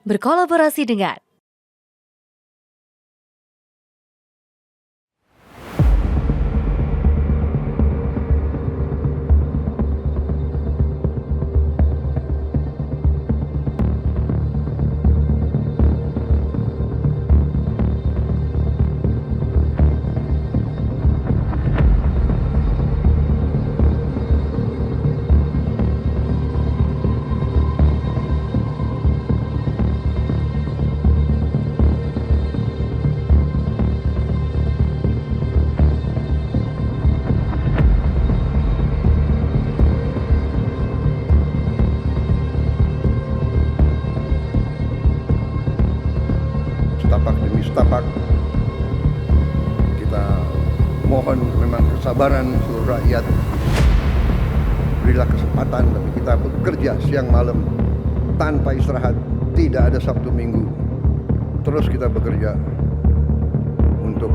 berkolaborasi dengan setapak demi setapak. Kita mohon memang kesabaran seluruh rakyat. Berilah kesempatan bagi kita bekerja siang malam tanpa istirahat, tidak ada Sabtu Minggu. Terus kita bekerja untuk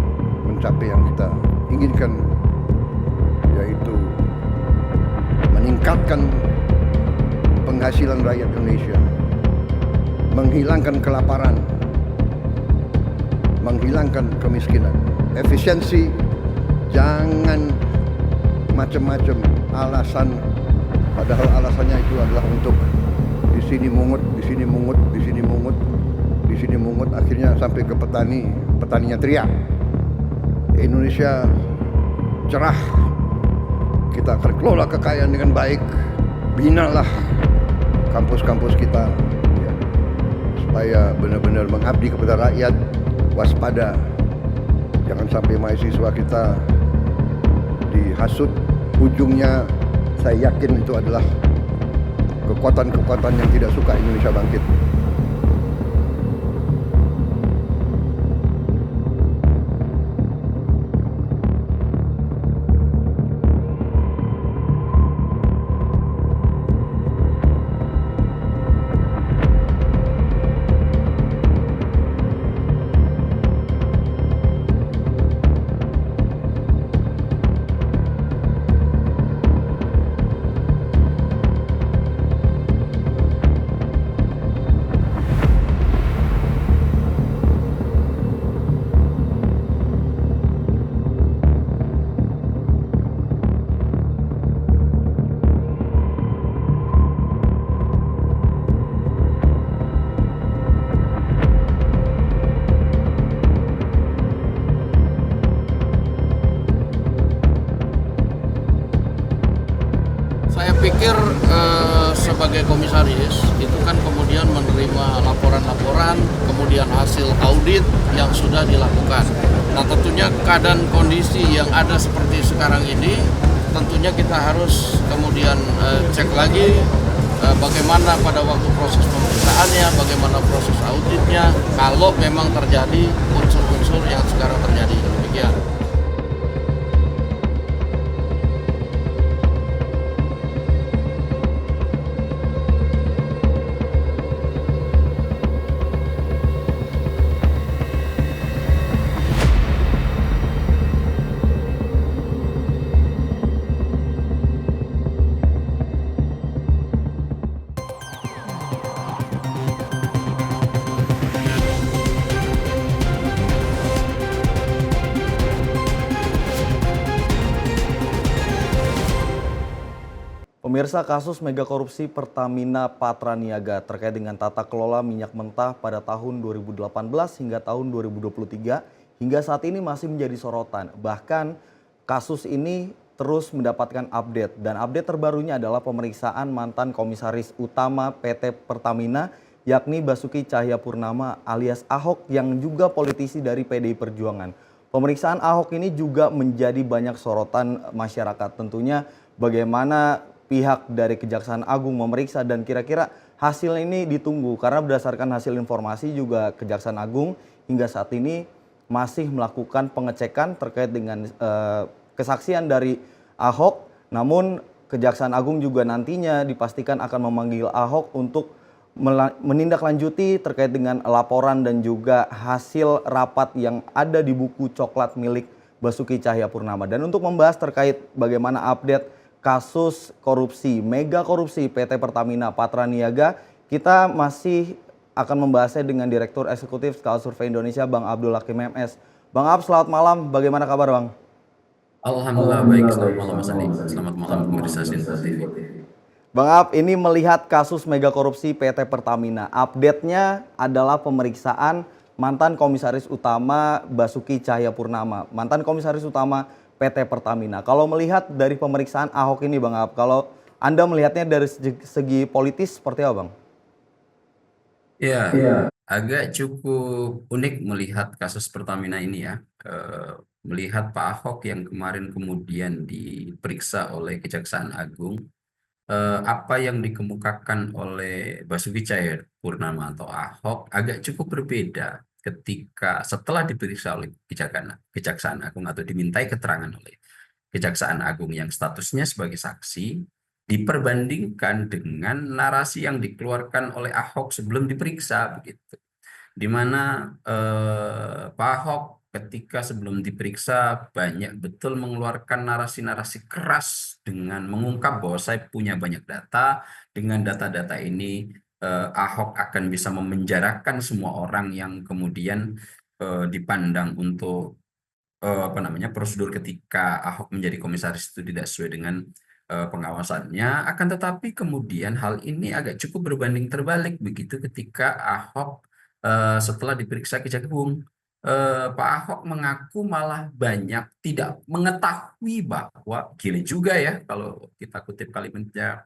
mencapai yang kita inginkan, yaitu meningkatkan penghasilan rakyat Indonesia, menghilangkan kelaparan, menghilangkan kemiskinan. Efisiensi, jangan macam-macam alasan, padahal alasannya itu adalah untuk di sini mungut, di sini mungut, di sini mungut, di sini mungut, akhirnya sampai ke petani, petaninya teriak. Indonesia cerah, kita akan kelola kekayaan dengan baik, binalah kampus-kampus kita ya, supaya benar-benar mengabdi kepada rakyat. Waspada, jangan sampai mahasiswa kita dihasut. Ujungnya saya yakin itu adalah kekuatan-kekuatan yang tidak suka Indonesia bangkit. Saya pikir sebagai komisaris itu kan kemudian menerima laporan-laporan, kemudian hasil audit yang sudah dilakukan. Nah tentunya keadaan kondisi yang ada seperti sekarang ini, tentunya kita harus kemudian cek lagi bagaimana pada waktu proses pemeriksaannya, bagaimana proses auditnya, kalau memang terjadi unsur-unsur yang sekarang terjadi. Demikian. Pemirsa, kasus mega korupsi Pertamina Patraniaga terkait dengan tata kelola minyak mentah pada tahun 2018 hingga tahun 2023 hingga saat ini masih menjadi sorotan. Bahkan kasus ini terus mendapatkan update dan update terbarunya adalah pemeriksaan mantan komisaris utama PT Pertamina yakni Basuki Cahayapurnama alias Ahok yang juga politisi dari PDI Perjuangan. Pemeriksaan Ahok ini juga menjadi banyak sorotan masyarakat. Tentunya bagaimana pihak dari Kejaksaan Agung memeriksa dan kira-kira hasil ini ditunggu karena berdasarkan hasil informasi juga Kejaksaan Agung hingga saat ini masih melakukan pengecekan terkait dengan kesaksian dari Ahok. Namun Kejaksaan Agung juga nantinya dipastikan akan memanggil Ahok untuk menindaklanjuti terkait dengan laporan dan juga hasil rapat yang ada di buku coklat milik Basuki Cahayapurnama. Dan untuk membahas terkait bagaimana update kasus korupsi, mega korupsi PT Pertamina Patraniaga, kita masih akan membahasnya dengan Direktur Eksekutif Skala Survei Indonesia, Bang Abdul Hakim MS. Bang Ab, selamat malam. Bagaimana kabar, Bang? Alhamdulillah baik, selamat malam Mas Andi. Selamat malam pemirsa Sinpo TV. Bang Ab, ini melihat kasus mega korupsi PT Pertamina. Update-nya adalah pemeriksaan mantan Komisaris Utama Basuki Cahayapurnama, mantan Komisaris Utama PT Pertamina. Kalau melihat dari pemeriksaan Ahok ini, Bang Ab, kalau Anda melihatnya dari segi politis seperti apa, Bang? Ya, agak cukup unik melihat kasus Pertamina ini ya. Melihat Pak Ahok yang kemarin kemudian diperiksa oleh Kejaksaan Agung, apa yang dikemukakan oleh Basuki Cahayapurnama atau Ahok agak cukup berbeda ketika setelah diperiksa oleh Kejaksaan Agung atau dimintai keterangan oleh Kejaksaan Agung yang statusnya sebagai saksi, diperbandingkan dengan narasi yang dikeluarkan oleh Ahok sebelum diperiksa begitu. Di mana Pak Ahok ketika sebelum diperiksa banyak betul mengeluarkan narasi-narasi keras dengan mengungkap bahwa saya punya banyak data, dengan data-data ini Ahok akan bisa memenjarakan semua orang yang kemudian dipandang untuk prosedur ketika Ahok menjadi komisaris itu tidak sesuai dengan pengawasannya. Akan tetapi kemudian hal ini agak cukup berbanding terbalik begitu ketika Ahok setelah diperiksa Kejagung, Pak Ahok mengaku malah banyak tidak mengetahui bahwa gila juga ya kalau kita kutip kalimatnya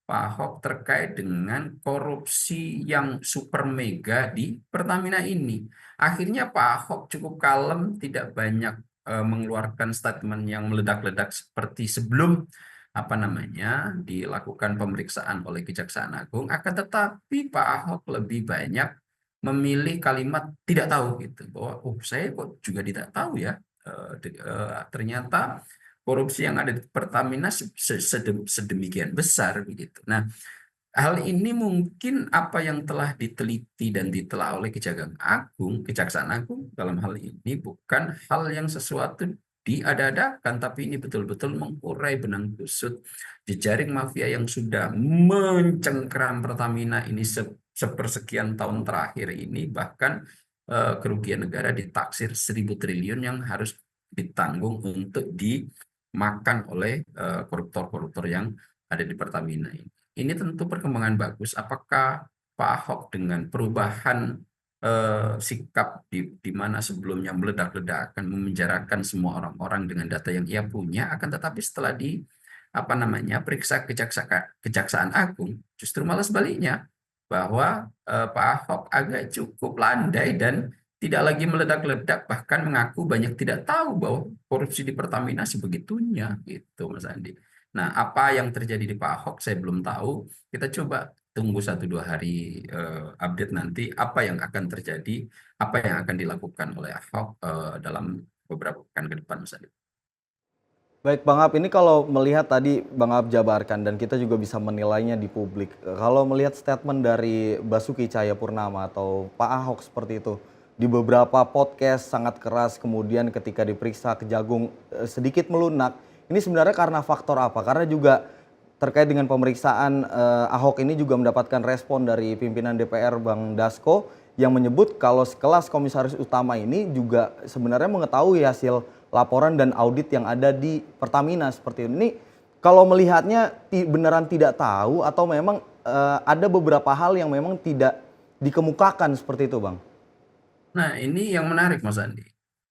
Pak Ahok terkait dengan korupsi yang super mega di Pertamina ini. Akhirnya Pak Ahok cukup kalem, tidak banyak mengeluarkan statement yang meledak-ledak seperti sebelum dilakukan pemeriksaan oleh Kejaksaan Agung. Akan tetapi Pak Ahok lebih banyak memilih kalimat tidak tahu gitu, bahwa saya kok juga tidak tahu ya. Ternyata korupsi yang ada di Pertamina sedemikian besar begitu. Nah, hal ini mungkin apa yang telah diteliti dan ditelah oleh Kejaksaan Agung dalam hal ini bukan hal yang sesuatu diada-adakan, tapi ini betul-betul mengurai benang kusut jejaring mafia yang sudah mencengkeram Pertamina ini sepersekian tahun terakhir ini, bahkan kerugian negara ditaksir 1.000 triliun yang harus ditanggung untuk dimakan oleh koruptor-koruptor yang ada di Pertamina ini. Ini tentu perkembangan bagus. Apakah Pak Ahok dengan perubahan sikap di mana sebelumnya meledak-ledakan, memenjarakan semua orang-orang dengan data yang ia punya, akan tetapi setelah periksa Kejaksaan Agung, justru malah sebaliknya, bahwa Pak Ahok agak cukup landai dan tidak lagi meledak-ledak, bahkan mengaku banyak tidak tahu bahwa korupsi di Pertamina sebegitunya, gitu Mas Andi. Nah, apa yang terjadi di Pak Ahok saya belum tahu. Kita coba tunggu 1-2 hari update nanti apa yang akan terjadi, apa yang akan dilakukan oleh Ahok dalam beberapa pekan ke depan, Mas Adi. Baik, Bang Ab, ini kalau melihat tadi Bang Ab jabarkan dan kita juga bisa menilainya di publik. Kalau melihat statement dari Basuki Cahayapurnama atau Pak Ahok seperti itu, di beberapa podcast sangat keras, kemudian ketika diperiksa Kejagung sedikit melunak. Ini sebenarnya karena faktor apa? Karena juga terkait dengan pemeriksaan Ahok ini juga mendapatkan respon dari pimpinan DPR Bang Dasko yang menyebut kalau sekelas komisaris utama ini juga sebenarnya mengetahui hasil laporan dan audit yang ada di Pertamina seperti ini. Kalau melihatnya beneran tidak tahu atau memang ada beberapa hal yang memang tidak dikemukakan seperti itu, Bang? Nah, ini yang menarik Mas Andi.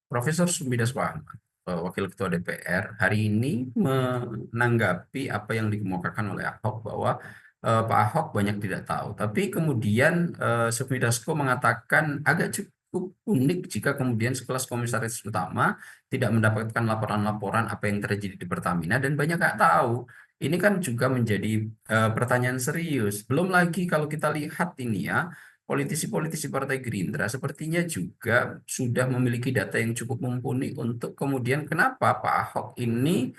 Profesor Sumidas Wahman, Wakil Ketua DPR, hari ini menanggapi apa yang dikemukakan oleh Ahok bahwa Pak Ahok banyak tidak tahu. Tapi kemudian Sufmidasko mengatakan agak cukup unik jika kemudian sekelas komisaris utama tidak mendapatkan laporan-laporan apa yang terjadi di Pertamina dan banyak nggak tahu. Ini kan juga menjadi pertanyaan serius. Belum lagi kalau kita lihat ini ya, politisi-politisi Partai Gerindra sepertinya juga sudah memiliki data yang cukup mumpuni untuk kemudian kenapa Pak Ahok ini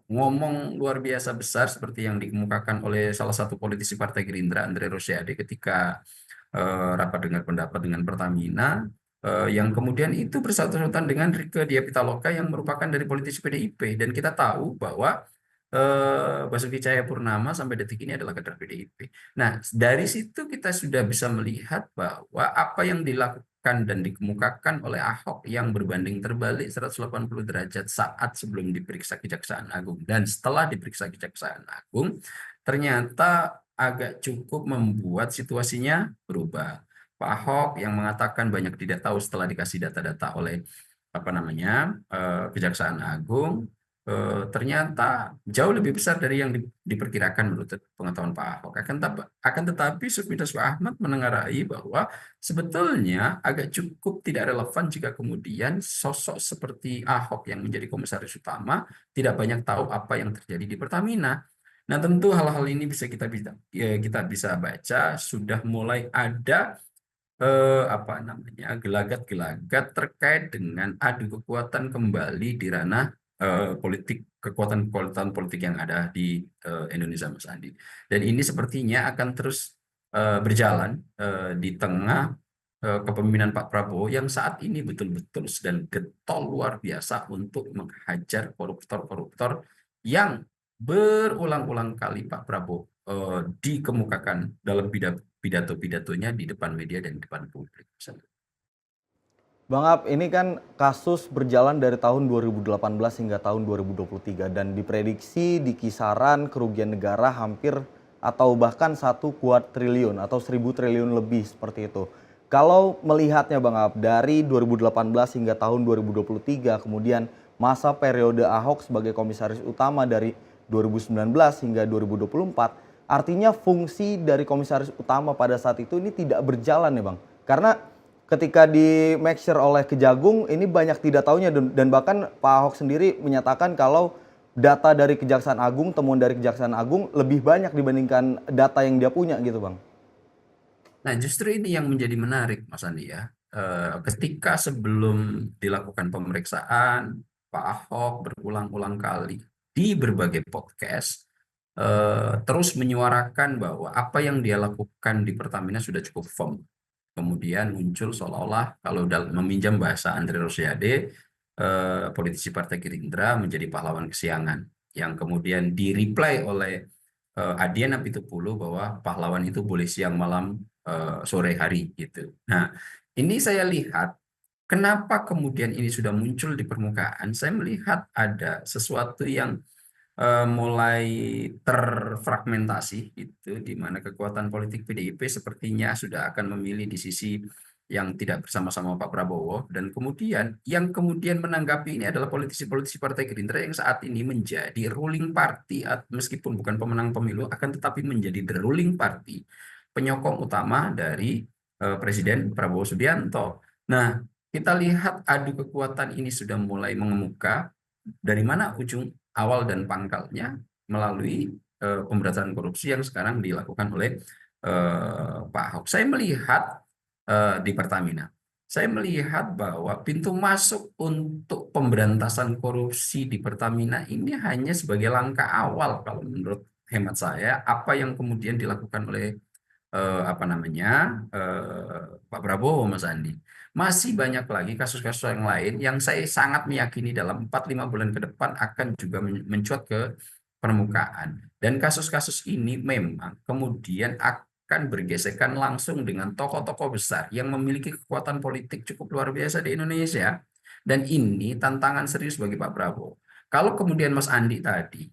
ngomong luar biasa besar seperti yang dikemukakan oleh salah satu politisi Partai Gerindra, Andre Rosiade, ketika rapat dengar pendapat dengan Pertamina, yang kemudian itu bersangkutan dengan Rieke Diah Pitaloka yang merupakan dari politisi PDIP. Dan kita tahu bahwa Basuki Cahayapurnama sampai detik ini adalah kader PDIP. Nah, dari situ kita sudah bisa melihat bahwa apa yang dilakukan dan dikemukakan oleh Ahok yang berbanding terbalik 180 derajat saat sebelum diperiksa Kejaksaan Agung dan setelah diperiksa Kejaksaan Agung, ternyata agak cukup membuat situasinya berubah. Pak Ahok yang mengatakan banyak tidak tahu setelah dikasih data-data oleh Kejaksaan Agung, ternyata jauh lebih besar dari yang diperkirakan menurut pengetahuan Pak Ahok. Akan tetapi Sufmi Dasko Ahmad menengarai bahwa sebetulnya agak cukup tidak relevan jika kemudian sosok seperti Ahok yang menjadi komisaris utama tidak banyak tahu apa yang terjadi di Pertamina. Nah, tentu hal-hal ini kita bisa baca sudah mulai ada gelagat-gelagat terkait dengan adu kekuatan kembali di ranah politik, kekuatan-kekuatan politik yang ada di Indonesia, Mas Andi. Dan ini sepertinya akan terus berjalan di tengah kepemimpinan Pak Prabowo yang saat ini betul-betul sedang getol luar biasa untuk menghajar koruptor-koruptor yang berulang-ulang kali Pak Prabowo dikemukakan dalam pidato-pidatonya di depan media dan di depan publik. Bang Ab, ini kan kasus berjalan dari tahun 2018 hingga tahun 2023 dan diprediksi di kisaran kerugian negara hampir atau bahkan 1 kuadriliun atau 1.000 triliun lebih seperti itu. Kalau melihatnya Bang Ab, dari 2018 hingga tahun 2023, kemudian masa periode Ahok sebagai komisaris utama dari 2019 hingga 2024, artinya fungsi dari komisaris utama pada saat itu ini tidak berjalan ya Bang. Karena ketika di make sure oleh Kejagung ini banyak tidak tahunya dan bahkan Pak Ahok sendiri menyatakan kalau data dari Kejaksaan Agung, temuan dari Kejaksaan Agung lebih banyak dibandingkan data yang dia punya gitu Bang. Nah, justru ini yang menjadi menarik, Mas Andi ya. Ketika sebelum dilakukan pemeriksaan, Pak Ahok berulang-ulang kali di berbagai podcast terus menyuarakan bahwa apa yang dia lakukan di Pertamina sudah cukup firm. Kemudian muncul seolah-olah kalau meminjam bahasa Andre Rosiade, politisi Partai Gerindra menjadi pahlawan kesiangan, yang kemudian di-reply oleh Adian Apitupulu bahwa pahlawan itu boleh siang malam sore hari gitu. Nah, ini saya lihat kenapa kemudian ini sudah muncul di permukaan. Saya melihat ada sesuatu yang mulai terfragmentasi itu, di mana kekuatan politik PDIP sepertinya sudah akan memilih di sisi yang tidak bersama-sama Pak Prabowo, dan kemudian yang kemudian menanggapi ini adalah politisi-politisi Partai Gerindra yang saat ini menjadi ruling party, meskipun bukan pemenang pemilu akan tetapi menjadi the ruling party, penyokong utama dari Presiden Prabowo Subianto. Nah, kita lihat adu kekuatan ini sudah mulai mengemuka. Dari mana ujung awal dan pangkalnya? Melalui pemberantasan korupsi yang sekarang dilakukan oleh Pak Ahok. Saya melihat di Pertamina, saya melihat bahwa pintu masuk untuk pemberantasan korupsi di Pertamina ini hanya sebagai langkah awal kalau menurut hemat saya. Apa yang kemudian dilakukan oleh Pak Prabowo, Mas Andi. Masih banyak lagi kasus-kasus yang lain yang saya sangat meyakini dalam 4-5 bulan ke depan akan juga mencuat ke permukaan. Dan kasus-kasus ini memang kemudian akan bergesekan langsung dengan tokoh-tokoh besar yang memiliki kekuatan politik cukup luar biasa di Indonesia. Dan ini tantangan serius bagi Pak Prabowo. Kalau kemudian Mas Andi tadi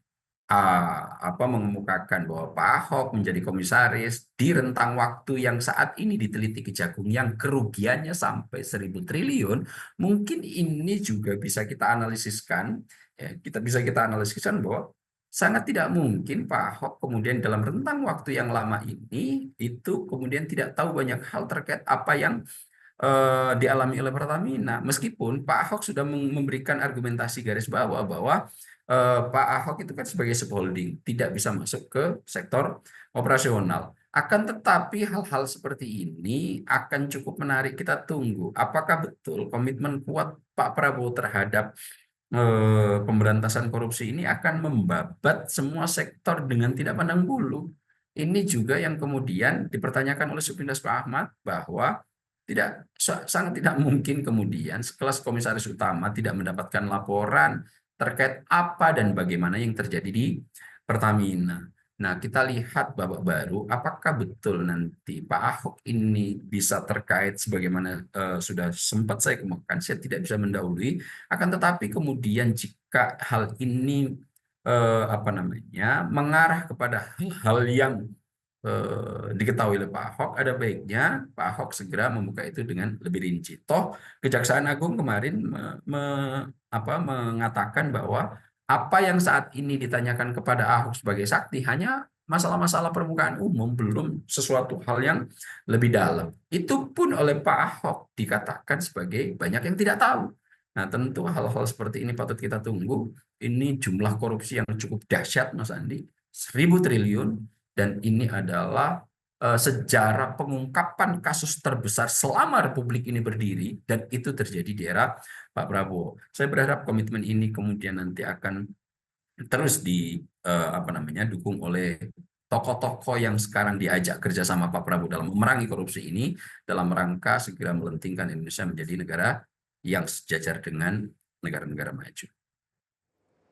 mengemukakan bahwa Pak Ahok menjadi komisaris di rentang waktu yang saat ini diteliti Kejagung yang kerugiannya sampai 1.000 triliun, mungkin ini juga bisa kita analisiskan, ya, kita analisiskan bahwa sangat tidak mungkin Pak Ahok kemudian dalam rentang waktu yang lama ini itu kemudian tidak tahu banyak hal terkait apa yang dialami oleh Pertamina, meskipun Pak Ahok sudah memberikan argumentasi garis bawah bahwa Pak Ahok itu kan sebagai subholding tidak bisa masuk ke sektor operasional. Akan tetapi hal-hal seperti ini akan cukup menarik kita tunggu. Apakah betul komitmen kuat Pak Prabowo terhadap pemberantasan korupsi ini akan membabat semua sektor dengan tidak pandang bulu. Ini juga yang kemudian dipertanyakan oleh Sufmi Dasko Ahmad bahwa sangat tidak mungkin kemudian sekelas komisaris utama tidak mendapatkan laporan terkait apa dan bagaimana yang terjadi di Pertamina. Nah, kita lihat babak baru, apakah betul nanti Pak Ahok ini bisa terkait sebagaimana sudah sempat saya kemukakan, saya tidak bisa mendahului, akan tetapi kemudian jika hal ini mengarah kepada hal-hal yang diketahui oleh Pak Ahok, ada baiknya Pak Ahok segera membuka itu dengan lebih rinci. Toh Kejaksaan Agung kemarin mengatakan bahwa apa yang saat ini ditanyakan kepada Ahok sebagai saksi hanya masalah-masalah permukaan umum, belum sesuatu hal yang lebih dalam. Itu pun oleh Pak Ahok dikatakan sebagai banyak yang tidak tahu. Nah, tentu hal-hal seperti ini patut kita tunggu. Ini jumlah korupsi yang cukup dahsyat, Mas Andi, 1.000 triliun, dan ini adalah sejarah pengungkapan kasus terbesar selama Republik ini berdiri, dan itu terjadi di era Pak Prabowo. Saya berharap komitmen ini kemudian nanti akan terus dukung oleh tokoh-tokoh yang sekarang diajak kerjasama Pak Prabowo dalam memerangi korupsi ini, dalam rangka segera melentingkan Indonesia menjadi negara yang sejajar dengan negara-negara maju.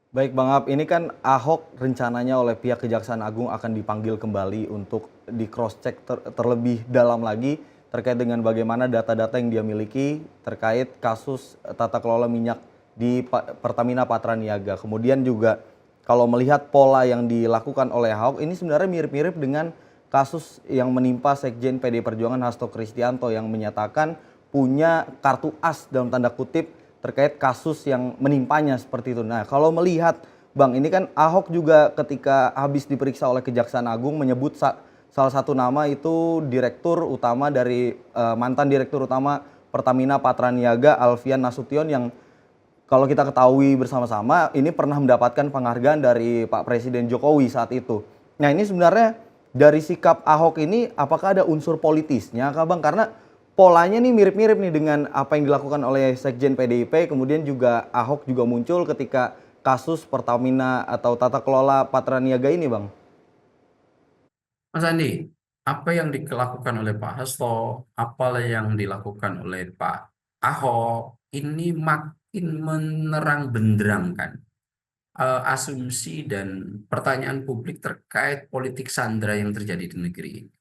Baik Bang Ab, ini kan Ahok rencananya oleh pihak Kejaksaan Agung akan dipanggil kembali untuk di cross check terlebih dalam lagi terkait dengan bagaimana data-data yang dia miliki terkait kasus tata kelola minyak di Pertamina Patraniaga. Kemudian juga kalau melihat pola yang dilakukan oleh Ahok ini sebenarnya mirip-mirip dengan kasus yang menimpa Sekjen PD Perjuangan Hasto Kristianto yang menyatakan punya kartu as dalam tanda kutip terkait kasus yang menimpanya seperti itu. Nah, kalau melihat Bang, ini kan Ahok juga ketika habis diperiksa oleh Kejaksaan Agung menyebut salah satu nama itu direktur utama dari mantan direktur utama Pertamina Patraniaga Alfian Nasution yang kalau kita ketahui bersama-sama ini pernah mendapatkan penghargaan dari Pak Presiden Jokowi saat itu. Nah, ini sebenarnya dari sikap Ahok ini apakah ada unsur politisnya Kak Bang? Karena polanya nih mirip-mirip nih dengan apa yang dilakukan oleh Sekjen PDIP, kemudian juga Ahok juga muncul ketika kasus Pertamina atau tata kelola Patraniaga ini, Bang. Mas Andi, apa yang dilakukan oleh Pak Hasto, apa yang dilakukan oleh Pak Ahok, ini makin menerang benderangkan asumsi dan pertanyaan publik terkait politik sandra yang terjadi di negeri ini.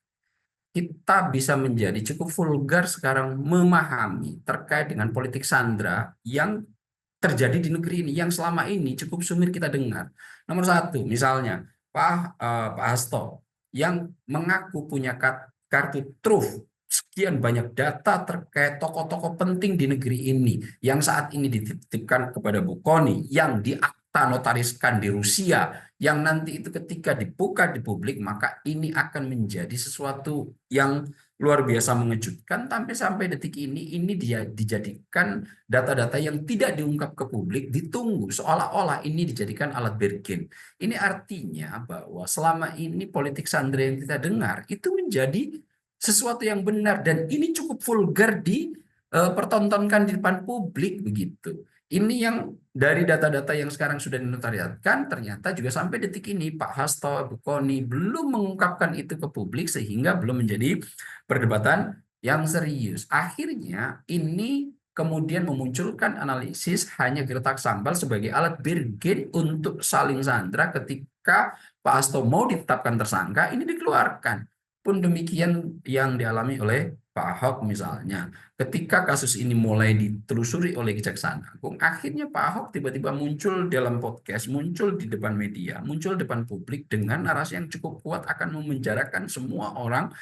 Kita bisa menjadi cukup vulgar sekarang memahami terkait dengan politik sandra yang terjadi di negeri ini, yang selama ini cukup sumir kita dengar. Nomor satu, misalnya Pak Hasto yang mengaku punya kartu truf sekian banyak data terkait tokoh-tokoh penting di negeri ini yang saat ini dititipkan kepada Bu Kony, yang diakta notariskan di Rusia, yang nanti itu ketika dibuka di publik maka ini akan menjadi sesuatu yang luar biasa mengejutkan. Sampai detik ini dia dijadikan data-data yang tidak diungkap ke publik, ditunggu seolah-olah ini dijadikan alat bergen. Ini artinya bahwa selama ini politik sandra yang kita dengar itu menjadi sesuatu yang benar, dan ini cukup vulgar dipertontonkan di depan publik begitu. Ini yang dari data-data yang sekarang sudah dinotariatkan, ternyata juga sampai detik ini Pak Hasto, Bu Kony belum mengungkapkan itu ke publik, sehingga belum menjadi perdebatan yang serius. Akhirnya ini kemudian memunculkan analisis hanya gertak sambal sebagai alat bergen untuk saling sandra. Ketika Pak Hasto mau ditetapkan tersangka, ini dikeluarkan. Pun demikian yang dialami oleh Pak Ahok misalnya. Ketika kasus ini mulai ditelusuri oleh Kejaksaan Agung, akhirnya Pak Ahok tiba-tiba muncul dalam podcast, muncul di depan media, muncul di depan publik dengan narasi yang cukup kuat akan memenjarakan semua orang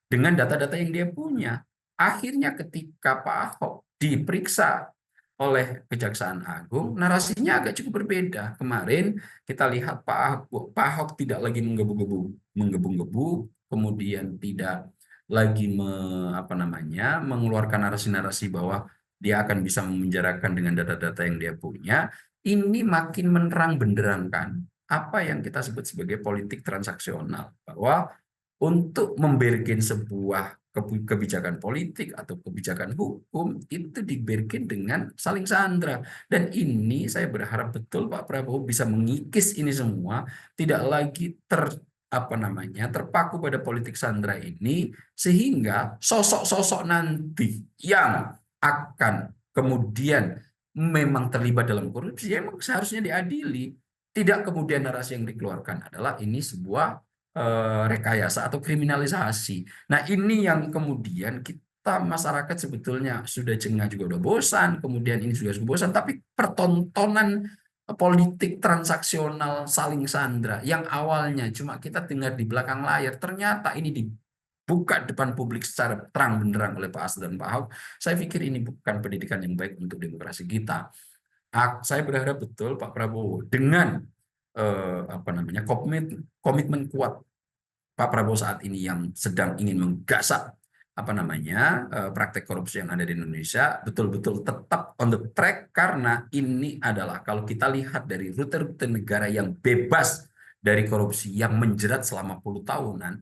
dengan data-data yang dia punya. Akhirnya ketika Pak Ahok diperiksa oleh Kejaksaan Agung, narasinya agak cukup berbeda. Kemarin kita lihat Pak Ahok tidak lagi menggebu-gebu, kemudian tidak lagi mengeluarkan narasi-narasi bahwa dia akan bisa memenjarakan dengan data-data yang dia punya. Ini makin menerang benderangkan apa yang kita sebut sebagai politik transaksional, bahwa untuk membergen sebuah kebijakan politik atau kebijakan hukum itu dibergen dengan saling sandra. Dan ini saya berharap betul Pak Prabowo bisa mengikis ini semua, tidak lagi terpaku pada politik sandra ini, sehingga sosok-sosok nanti yang akan kemudian memang terlibat dalam korupsi, ya memang seharusnya diadili. Tidak kemudian narasi yang dikeluarkan adalah ini sebuah rekayasa atau kriminalisasi. Nah, ini yang kemudian kita masyarakat sebetulnya sudah jengah, juga udah bosan, kemudian ini juga sudah bosan, tapi pertontonan politik transaksional saling sandra yang awalnya cuma kita dengar di belakang layar, ternyata ini dibuka depan publik secara terang benderang oleh Pak Asad dan Pak Ahok. Saya pikir ini bukan pendidikan yang baik untuk demokrasi kita. Saya berharap betul Pak Prabowo dengan komitmen kuat Pak Prabowo saat ini yang sedang ingin menggasak praktek korupsi yang ada di Indonesia betul-betul tetap on the track, karena ini adalah kalau kita lihat dari rute-rute negara yang bebas dari korupsi yang menjerat selama puluh tahun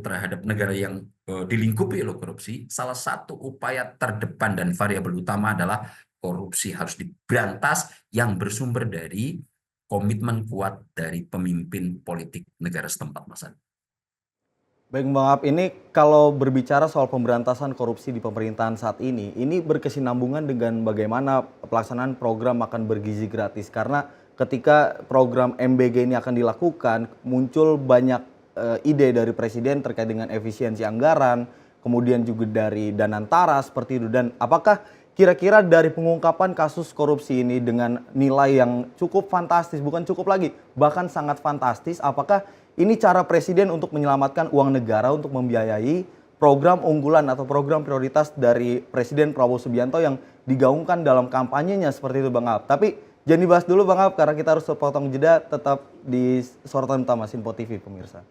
terhadap negara yang dilingkupi oleh korupsi, salah satu upaya terdepan dan variabel utama adalah korupsi harus diberantas yang bersumber dari komitmen kuat dari pemimpin politik negara setempat, Mas Adi. Baik Bang Ab, ini kalau berbicara soal pemberantasan korupsi di pemerintahan saat ini berkesinambungan dengan bagaimana pelaksanaan program makan bergizi gratis. Karena ketika program MBG ini akan dilakukan, muncul banyak ide dari Presiden terkait dengan efisiensi anggaran, kemudian juga dari Danantara seperti itu. Dan apakah kira-kira dari pengungkapan kasus korupsi ini dengan nilai yang cukup fantastis, bukan cukup lagi, bahkan sangat fantastis, apakah ini cara Presiden untuk menyelamatkan uang negara untuk membiayai program unggulan atau program prioritas dari Presiden Prabowo Subianto yang digaungkan dalam kampanyenya seperti itu Bang Ab. Tapi jangan dibahas dulu Bang Ab karena kita harus potong jeda, tetap di sorotan utama Sinpo TV pemirsa.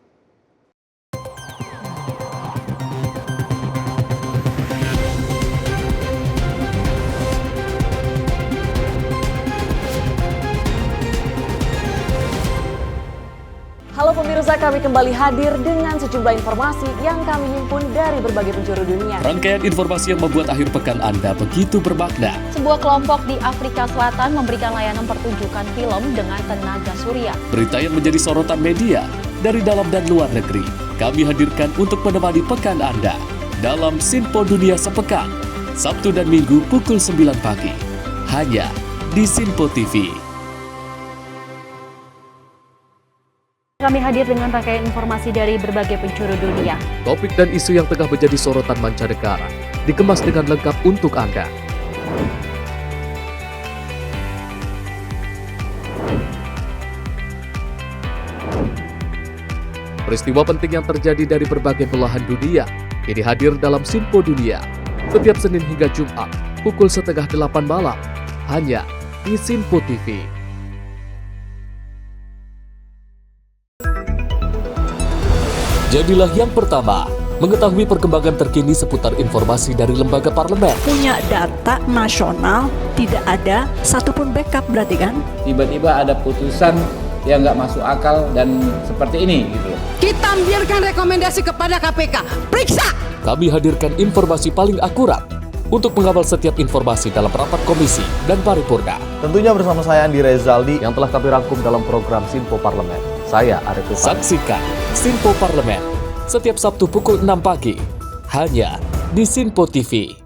Halo pemirsa, kami kembali hadir dengan sejumlah informasi yang kami himpun dari berbagai penjuru dunia. Rangkaian informasi yang membuat akhir pekan Anda begitu bermakna. Sebuah kelompok di Afrika Selatan memberikan layanan pertunjukan film dengan tenaga surya. Berita yang menjadi sorotan media dari dalam dan luar negeri, kami hadirkan untuk menemani pekan Anda dalam Sinpo Dunia Sepekan, Sabtu dan Minggu pukul 9 pagi, hanya di Sinpo TV. Kami hadir dengan rangkaian informasi dari berbagai penjuru dunia. Topik dan isu yang tengah menjadi sorotan mancanegara dikemas dengan lengkap untuk Anda. Peristiwa penting yang terjadi dari berbagai belahan dunia ini hadir dalam Sinpo Dunia setiap Senin hingga Jumat pukul 7:30 malam hanya di Sinpo TV. Jadilah yang pertama mengetahui perkembangan terkini seputar informasi dari lembaga parlemen. Punya data nasional, tidak ada satupun backup berarti kan? Tiba-tiba ada putusan yang nggak masuk akal dan seperti ini gitu. Kita biarkan rekomendasi kepada KPK, periksa! Kami hadirkan informasi paling akurat untuk mengawal setiap informasi dalam rapat komisi dan paripurna. Tentunya bersama saya Andi Rezaldi yang telah kami rangkum dalam program Sinpo Parlemen. Saya Arif Rifani. Saksikan Sinpo Parlemen setiap Sabtu pukul 6 pagi hanya di Sinpo TV.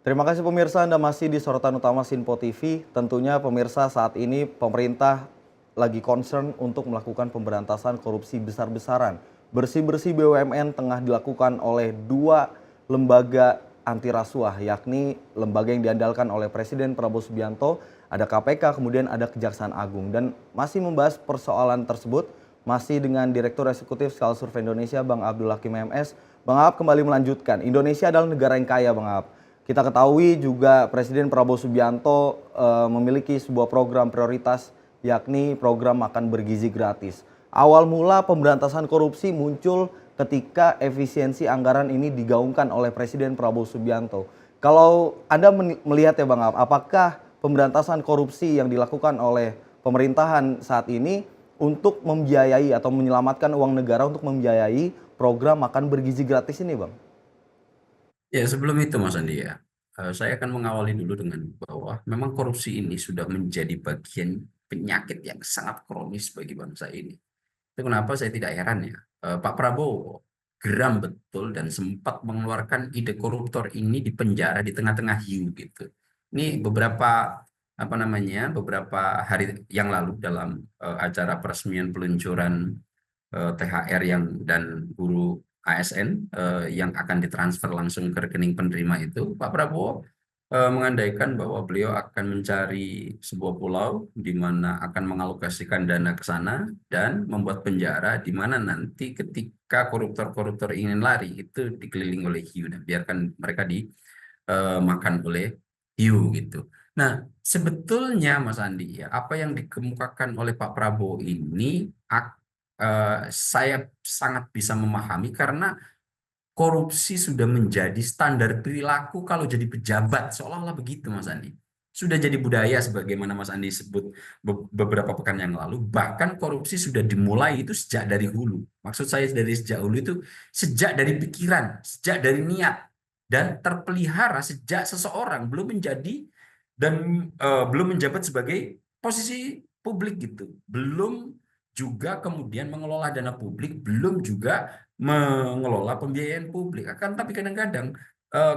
Terima kasih pemirsa, Anda masih di sorotan utama Sinpo TV. Tentunya pemirsa saat ini pemerintah lagi concern untuk melakukan pemberantasan korupsi besar-besaran. Bersih-bersih BUMN tengah dilakukan oleh dua lembaga anti rasuah, yakni lembaga yang diandalkan oleh Presiden Prabowo Subianto, ada KPK, kemudian ada Kejaksaan Agung. Dan masih membahas persoalan tersebut, masih dengan Direktur Eksekutif Skala Survei Indonesia, Bang Abdul Hakim MS. Bang Ab kembali melanjutkan, Indonesia adalah negara yang kaya Bang Ab. Kita ketahui juga Presiden Prabowo Subianto memiliki sebuah program prioritas, yakni program makan bergizi gratis. Awal mula pemberantasan korupsi muncul ketika efisiensi anggaran ini digaungkan oleh Presiden Prabowo Subianto. Kalau Anda melihat ya Bang Ab, apakah pemberantasan korupsi yang dilakukan oleh pemerintahan saat ini untuk membiayai atau menyelamatkan uang negara untuk membiayai program makan bergizi gratis ini Bang? Ya sebelum itu Mas Andi ya, saya akan mengawali dulu dengan bahwa memang korupsi ini sudah menjadi bagian penyakit yang sangat kronis bagi bangsa ini. Itu kenapa saya tidak heran ya, Pak Prabowo geram betul dan sempat mengeluarkan ide koruptor ini di penjara di tengah-tengah hiu gitu. Ini beberapa hari yang lalu dalam acara peresmian peluncuran THR dan guru ASN yang akan ditransfer langsung ke rekening penerima itu, Pak Prabowo mengandaikan bahwa beliau akan mencari sebuah pulau di mana akan mengalokasikan dana ke sana dan membuat penjara di mana nanti ketika koruptor-koruptor ingin lari itu dikelilingi oleh hiu dan biarkan mereka dimakan oleh hiu gitu. Nah, sebetulnya Mas Andi ya, apa yang dikemukakan oleh Pak Prabowo ini saya sangat bisa memahami karena korupsi sudah menjadi standar perilaku kalau jadi pejabat, seolah-olah begitu Mas Andi. Sudah jadi budaya sebagaimana Mas Andi sebut beberapa pekan yang lalu, bahkan korupsi sudah dimulai itu sejak dari hulu. Maksud saya dari sejak hulu itu sejak dari pikiran, sejak dari niat, dan terpelihara sejak seseorang belum menjadi dan belum menjabat sebagai posisi publik gitu. Belum juga kemudian mengelola dana publik, belum juga mengelola pembiayaan publik. Tapi kadang-kadang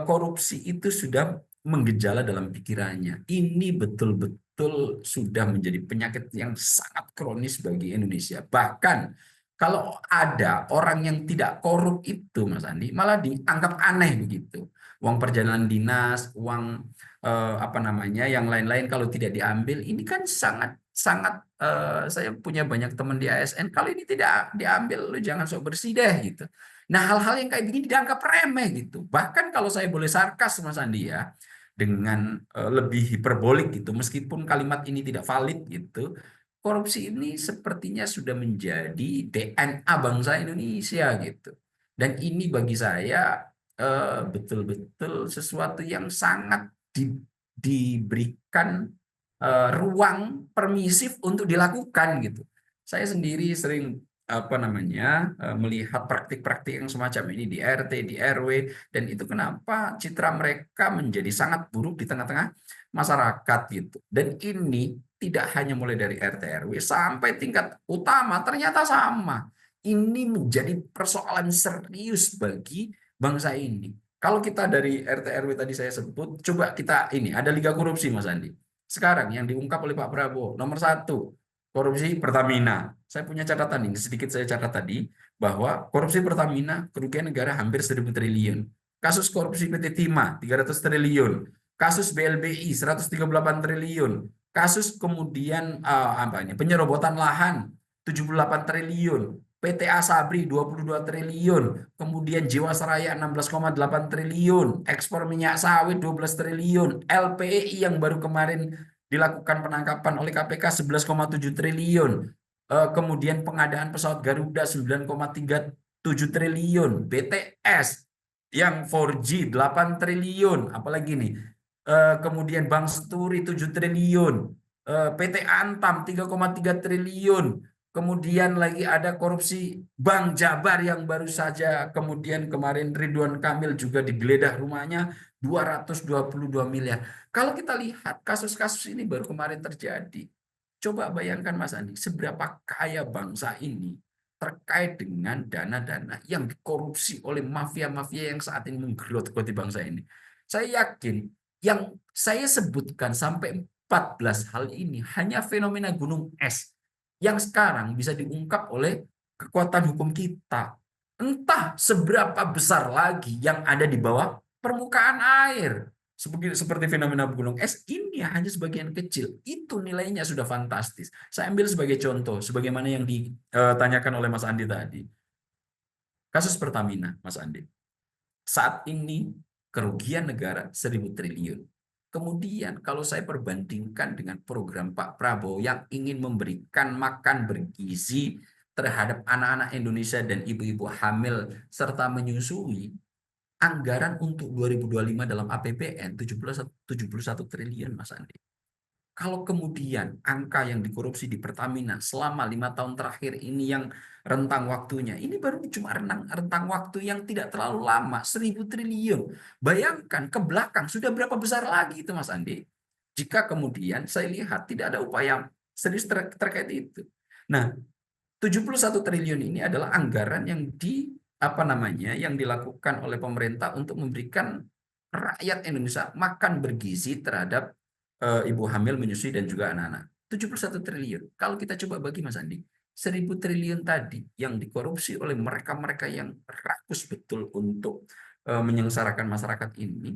korupsi itu sudah menggejala dalam pikirannya. Ini betul-betul sudah menjadi penyakit yang sangat kronis bagi Indonesia. Bahkan kalau ada orang yang tidak korup itu, Mas Andi, malah dianggap aneh begitu. Uang perjalanan dinas, uang yang lain-lain kalau tidak diambil, ini kan sangat saya punya banyak teman di ASN, kalau ini tidak diambil lu jangan sok bersih deh gitu. Nah, hal-hal yang kayak begini dianggap remeh gitu. Bahkan kalau saya boleh sarkas Mas Andi ya, dengan lebih hiperbolik gitu, meskipun kalimat ini tidak valid gitu, korupsi ini sepertinya sudah menjadi DNA bangsa Indonesia gitu. Dan ini bagi saya betul-betul sesuatu yang sangat diberikan ruang permisif untuk dilakukan gitu. Saya sendiri sering melihat praktik-praktik yang semacam ini di RT, di RW, dan itu kenapa citra mereka menjadi sangat buruk di tengah-tengah masyarakat gitu. Dan ini tidak hanya mulai dari RT RW sampai tingkat utama ternyata sama. Ini menjadi persoalan serius bagi bangsa ini. Kalau kita dari RT RW tadi saya sebut, coba kita ini ada Liga Korupsi Mas Andi. Sekarang yang diungkap oleh Pak Prabowo, nomor 1, korupsi Pertamina. Saya punya catatan ini, sedikit saya catat tadi, bahwa korupsi Pertamina kerugian negara hampir 1.000 triliun. Kasus korupsi PT Timah 300 triliun. Kasus BLBI 138 triliun. Kasus kemudian penyerobotan lahan 78 triliun. PT Asabri 22 triliun, kemudian Jiwasraya 16,8 triliun, ekspor minyak sawit 12 triliun, LPEI yang baru kemarin dilakukan penangkapan oleh KPK 11,7 triliun, kemudian pengadaan pesawat Garuda 9,37 triliun, BTS yang 4G 8 triliun, apalagi nih, kemudian Bank Sturi 7 triliun, PT Antam 3,3 triliun, kemudian lagi ada korupsi Bank Jabar yang baru saja kemudian kemarin Ridwan Kamil juga digeledah rumahnya 222 miliar. Kalau kita lihat kasus-kasus ini baru kemarin terjadi. Coba bayangkan Mas Andi, seberapa kaya bangsa ini terkait dengan dana-dana yang dikorupsi oleh mafia-mafia yang saat ini menggerogoti bangsa ini. Saya yakin yang saya sebutkan sampai 14 hal ini hanya fenomena gunung es yang sekarang bisa diungkap oleh kekuatan hukum kita. Entah seberapa besar lagi yang ada di bawah permukaan air. Seperti fenomena gunung es, ini hanya sebagian kecil. Itu nilainya sudah fantastis. Saya ambil sebagai contoh, sebagaimana yang ditanyakan oleh Mas Andi tadi. Kasus Pertamina, Mas Andi. Saat ini kerugian negara 1.000 triliun. Kemudian kalau saya perbandingkan dengan program Pak Prabowo yang ingin memberikan makan bergizi terhadap anak-anak Indonesia dan ibu-ibu hamil serta menyusui, anggaran untuk 2025 dalam APBN 71 triliun Mas Andi. Kalau kemudian angka yang dikorupsi di Pertamina selama 5 tahun terakhir ini yang rentang waktunya, ini baru cuma rentang waktu yang tidak terlalu lama, 1.000 triliun. Bayangkan ke belakang sudah berapa besar lagi itu Mas Andi. Jika kemudian saya lihat tidak ada upaya serius terkait itu. Nah, 71 triliun ini adalah anggaran yang yang dilakukan oleh pemerintah untuk memberikan rakyat Indonesia makan bergizi terhadap ibu hamil, menyusui dan juga anak-anak. 71 triliun. Kalau kita coba bagi Mas Andi, 1.000 triliun tadi yang dikorupsi oleh mereka-mereka yang rakus betul untuk menyengsarakan masyarakat ini,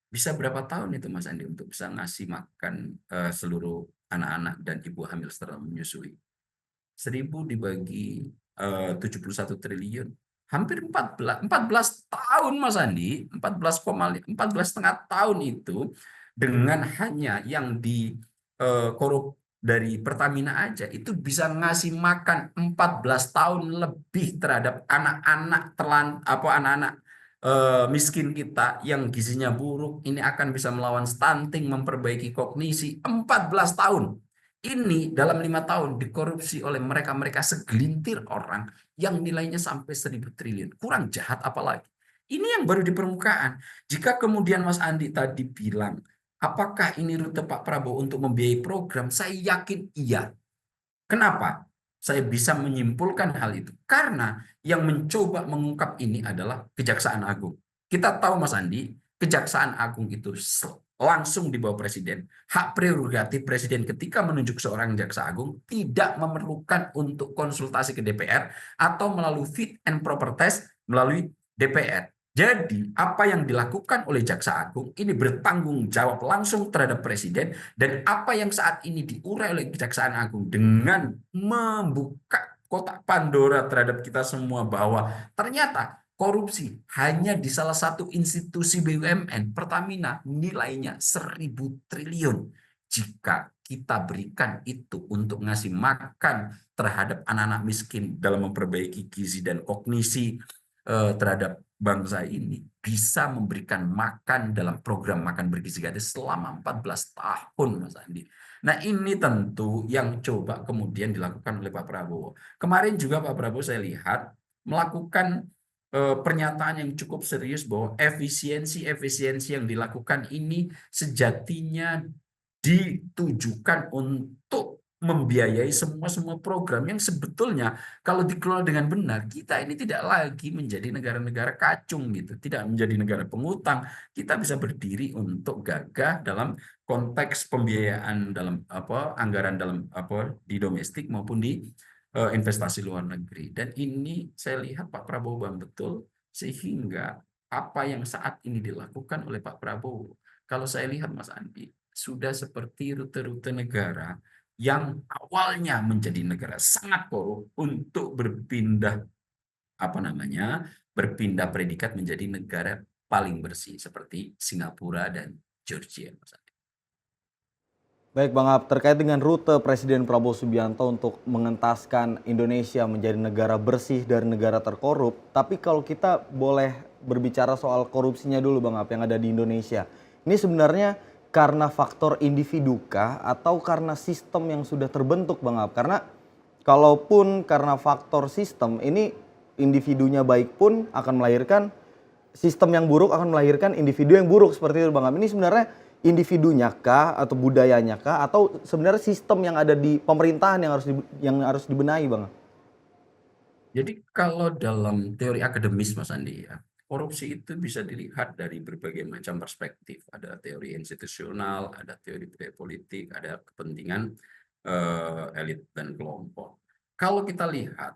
bisa berapa tahun itu Mas Andi untuk bisa ngasih makan seluruh anak-anak dan ibu hamil setelah menyusui? 1.000 dibagi 71 triliun. Hampir 14 tahun Mas Andi, 14,5 tahun itu dengan hanya yang korup dari Pertamina aja itu bisa ngasih makan 14 tahun lebih terhadap anak-anak anak-anak miskin kita yang gizinya buruk. Ini akan bisa melawan stunting, memperbaiki kognisi 14 tahun. Ini dalam 5 tahun dikorupsi oleh mereka-mereka segelintir orang yang nilainya sampai 1.000 triliun. Kurang jahat apalagi. Ini yang baru di permukaan. Jika kemudian Mas Andi tadi bilang, apakah ini rute Pak Prabowo untuk membiayai program? Saya yakin iya. Kenapa? Saya bisa menyimpulkan hal itu. Karena yang mencoba mengungkap ini adalah Kejaksaan Agung. Kita tahu Mas Andi, Kejaksaan Agung itu langsung di bawah Presiden. Hak prerogatif Presiden ketika menunjuk seorang jaksa agung tidak memerlukan untuk konsultasi ke DPR atau melalui fit and proper test melalui DPR. Jadi apa yang dilakukan oleh jaksa agung ini bertanggung jawab langsung terhadap Presiden, dan apa yang saat ini diurai oleh Kejaksaan Agung dengan membuka kotak Pandora terhadap kita semua bahwa ternyata korupsi hanya di salah satu institusi BUMN, Pertamina, nilainya 1.000 triliun. Jika kita berikan itu untuk ngasih makan terhadap anak-anak miskin dalam memperbaiki gizi dan kognisi terhadap bangsa ini, bisa memberikan makan dalam program makan bergizi gratis selama 14 tahun, Mas Andi. Nah, ini tentu yang coba kemudian dilakukan oleh Pak Prabowo. Kemarin juga Pak Prabowo saya lihat melakukan pernyataan yang cukup serius bahwa efisiensi yang dilakukan ini sejatinya ditujukan untuk membiayai semua program yang sebetulnya kalau dikelola dengan benar, kita ini tidak lagi menjadi negara-negara kacung gitu, tidak menjadi negara pengutang. Kita bisa berdiri untuk gagah dalam konteks pembiayaan dalam anggaran dalam di domestik maupun di investasi luar negeri. Dan ini saya lihat Pak Prabowo betul, sehingga apa yang saat ini dilakukan oleh Pak Prabowo, kalau saya lihat Mas Andi, sudah seperti rute-rute negara yang awalnya menjadi negara sangat korup untuk berpindah predikat menjadi negara paling bersih seperti Singapura dan Georgia, Mas Andi. Baik Bang Ab, terkait dengan rute Presiden Prabowo Subianto untuk mengentaskan Indonesia menjadi negara bersih dari negara terkorup, tapi kalau kita boleh berbicara soal korupsinya dulu Bang Ab yang ada di Indonesia, ini sebenarnya karena faktor individu kah atau karena sistem yang sudah terbentuk Bang Ab? Karena kalaupun karena faktor sistem, ini individunya baik pun akan melahirkan sistem yang buruk, akan melahirkan individu yang buruk seperti itu Bang Ab. Ini sebenarnya individunya kah atau budayanya kah atau sebenarnya sistem yang ada di pemerintahan yang harus dibenahi Bang? Jadi kalau dalam teori akademis Mas Andi ya, korupsi itu bisa dilihat dari berbagai macam perspektif. Ada teori institusional, ada teori politik, ada kepentingan elit dan kelompok. Kalau kita lihat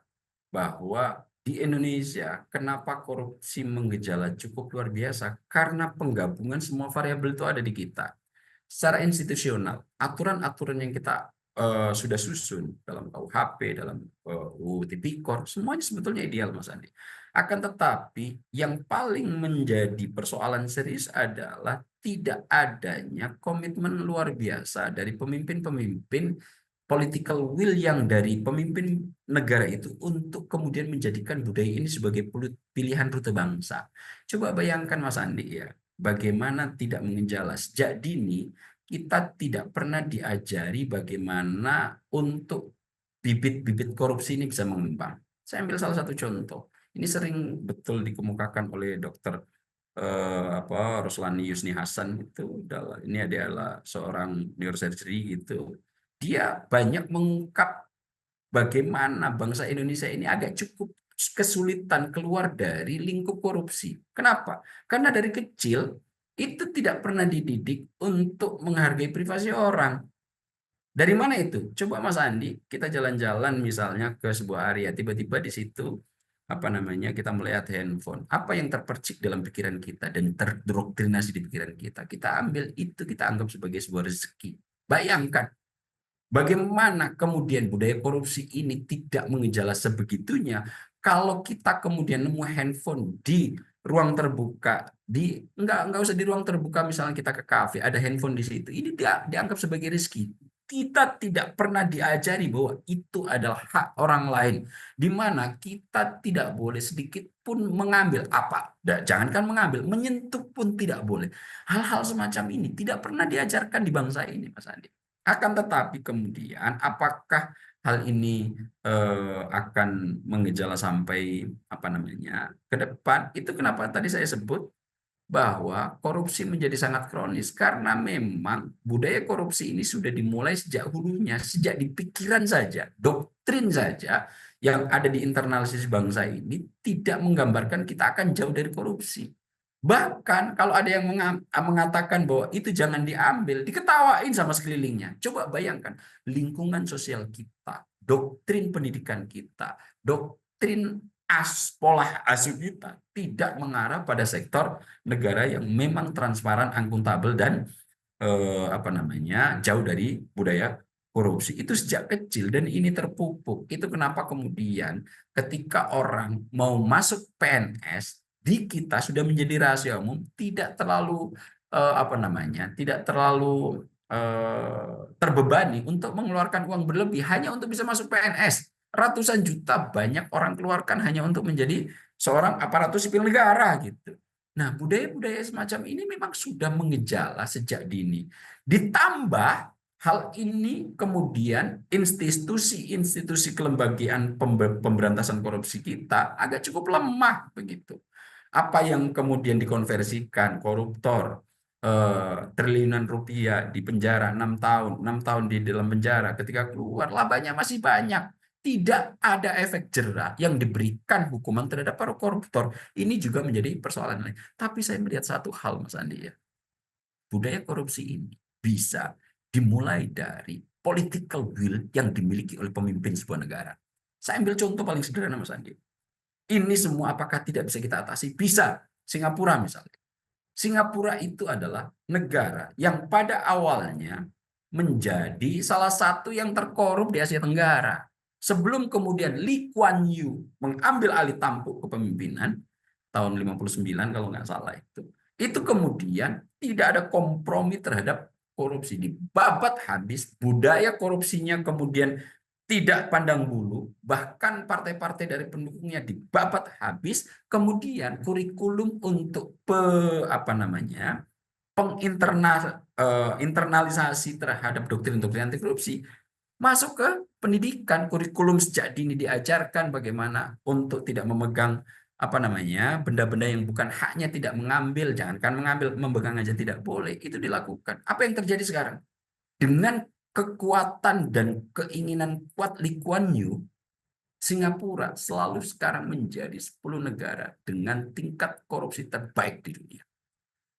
bahwa di Indonesia, kenapa korupsi menggejala cukup luar biasa? Karena penggabungan semua variabel itu ada di kita. Secara institusional, aturan-aturan yang kita sudah susun dalam KUHP, dalam UU Tipikor, semuanya sebetulnya ideal, Mas Andi. Akan tetapi, yang paling menjadi persoalan serius adalah tidak adanya komitmen luar biasa dari pemimpin-pemimpin political will yang dari pemimpin negara itu untuk kemudian menjadikan budaya ini sebagai pilihan rute bangsa. Coba bayangkan Mas Andi ya, bagaimana tidak mengenjala sejak dini kita tidak pernah diajari bagaimana untuk bibit-bibit korupsi ini bisa mengembang. Saya ambil salah satu contoh. Ini sering betul dikemukakan oleh Dr. Roslani Yusni Hasan itu. Ini adalah seorang neurosurgery itu. Dia banyak mengungkap bagaimana bangsa Indonesia ini agak cukup kesulitan keluar dari lingkup korupsi. Kenapa? Karena dari kecil itu tidak pernah dididik untuk menghargai privasi orang. Dari mana itu? Coba Mas Andi, kita jalan-jalan misalnya ke sebuah area, tiba-tiba di situ kita melihat handphone. Apa yang terpercik dalam pikiran kita dan terdoktrinasi di pikiran kita, kita ambil itu, kita anggap sebagai sebuah rezeki. Bayangkan bagaimana kemudian budaya korupsi ini tidak mengejala sebegitunya. Kalau kita kemudian nemu handphone di ruang terbuka, nggak usah di ruang terbuka, misalnya kita ke kafe, ada handphone di situ, ini dianggap sebagai rezeki. Kita tidak pernah diajari bahwa itu adalah hak orang lain, di mana kita tidak boleh sedikit pun mengambil jangankan mengambil, menyentuh pun tidak boleh. Hal-hal semacam ini tidak pernah diajarkan di bangsa ini, Mas Andi. Akan tetapi kemudian apakah hal ini akan mengejala sampai ke depan? Itu kenapa tadi saya sebut bahwa korupsi menjadi sangat kronis, karena memang budaya korupsi ini sudah dimulai sejak hulunya, sejak di pikiran saja, doktrin saja yang ada di internalisasi bangsa ini tidak menggambarkan kita akan jauh dari korupsi. Bahkan kalau ada yang mengatakan bahwa itu jangan diambil, diketawain sama sekelilingnya. Coba bayangkan lingkungan sosial kita, doktrin pendidikan kita, doktrin pola asuh kita tidak mengarah pada sektor negara yang memang transparan, akuntabel, dan jauh dari budaya korupsi. Itu sejak kecil dan ini terpupuk. Itu kenapa kemudian ketika orang mau masuk PNS di kita sudah menjadi rahasia umum, tidak terlalu terbebani untuk mengeluarkan uang berlebih hanya untuk bisa masuk PNS. Ratusan juta banyak orang keluarkan hanya untuk menjadi seorang aparatur sipil negara gitu. Nah, budaya-budaya semacam ini memang sudah mengejala sejak dini. Ditambah hal ini kemudian institusi kelembagaan pemberantasan korupsi kita agak cukup lemah begitu. Apa yang kemudian dikonversikan koruptor triliunan rupiah di penjara 6 tahun di dalam penjara, ketika keluar labanya masih banyak. Tidak ada efek jera yang diberikan hukuman terhadap para koruptor. Ini juga menjadi persoalan lain. Tapi saya melihat satu hal, Mas Andi, ya. Budaya korupsi ini bisa dimulai dari political will yang dimiliki oleh pemimpin sebuah negara. Saya ambil contoh paling sederhana, Mas Andi. Ini semua apakah tidak bisa kita atasi? Bisa. Singapura misalnya. Singapura itu adalah negara yang pada awalnya menjadi salah satu yang terkorup di Asia Tenggara. Sebelum kemudian Lee Kuan Yew mengambil alih tampuk kepemimpinan tahun 59 kalau nggak salah itu kemudian tidak ada kompromi terhadap korupsi, dibabat habis, budaya korupsinya kemudian tidak pandang bulu, bahkan partai-partai dari pendukungnya dibabat habis, kemudian kurikulum untuk internalisasi terhadap doktrin-doktrin anti korupsi masuk ke pendidikan. Kurikulum sejak dini diajarkan bagaimana untuk tidak memegang benda-benda yang bukan haknya, tidak mengambil, jangankan mengambil, memegang aja tidak boleh. Itu dilakukan. Apa yang terjadi sekarang? Dengan kekuatan dan keinginan kuat Lee Kuan Yew, Singapura selalu sekarang menjadi 10 negara dengan tingkat korupsi terbaik di dunia.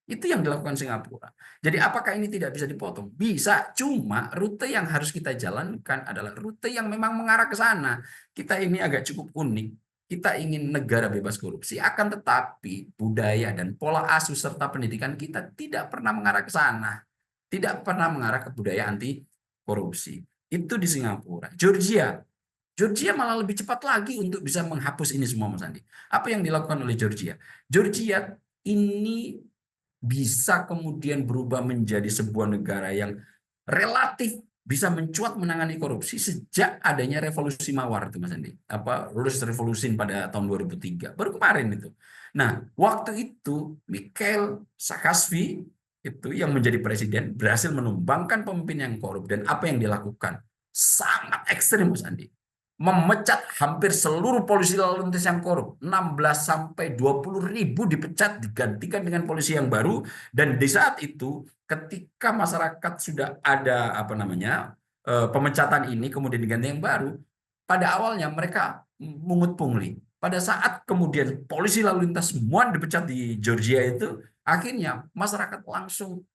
Itu yang dilakukan Singapura. Jadi apakah ini tidak bisa dipotong? Bisa, cuma rute yang harus kita jalankan adalah rute yang memang mengarah ke sana. Kita ini agak cukup unik. Kita ingin negara bebas korupsi, akan tetapi budaya dan pola asuh serta pendidikan kita tidak pernah mengarah ke sana. Tidak pernah mengarah ke budaya anti korupsi. Itu di Singapura. Georgia malah lebih cepat lagi untuk bisa menghapus ini semua, Mas Andi. Apa yang dilakukan oleh Georgia? Georgia ini bisa kemudian berubah menjadi sebuah negara yang relatif bisa mencuat menangani korupsi sejak adanya revolusi Mawar itu, Mas Andi. Rus Revolution pada tahun 2003. Baru kemarin itu. Nah, waktu itu Mikhail Saakashvili itu yang menjadi presiden berhasil menumbangkan pemimpin yang korup, dan apa yang dilakukan sangat ekstrim, Mas Andi. Memecat hampir seluruh polisi lalu lintas yang korup, 16 sampai 20 ribu dipecat, digantikan dengan polisi yang baru. Dan di saat itu ketika masyarakat sudah ada pemecatan ini kemudian diganti yang baru, pada awalnya mereka mungut pungli. Pada saat kemudian polisi lalu lintas semua dipecat di Georgia itu, akhirnya masyarakat langsung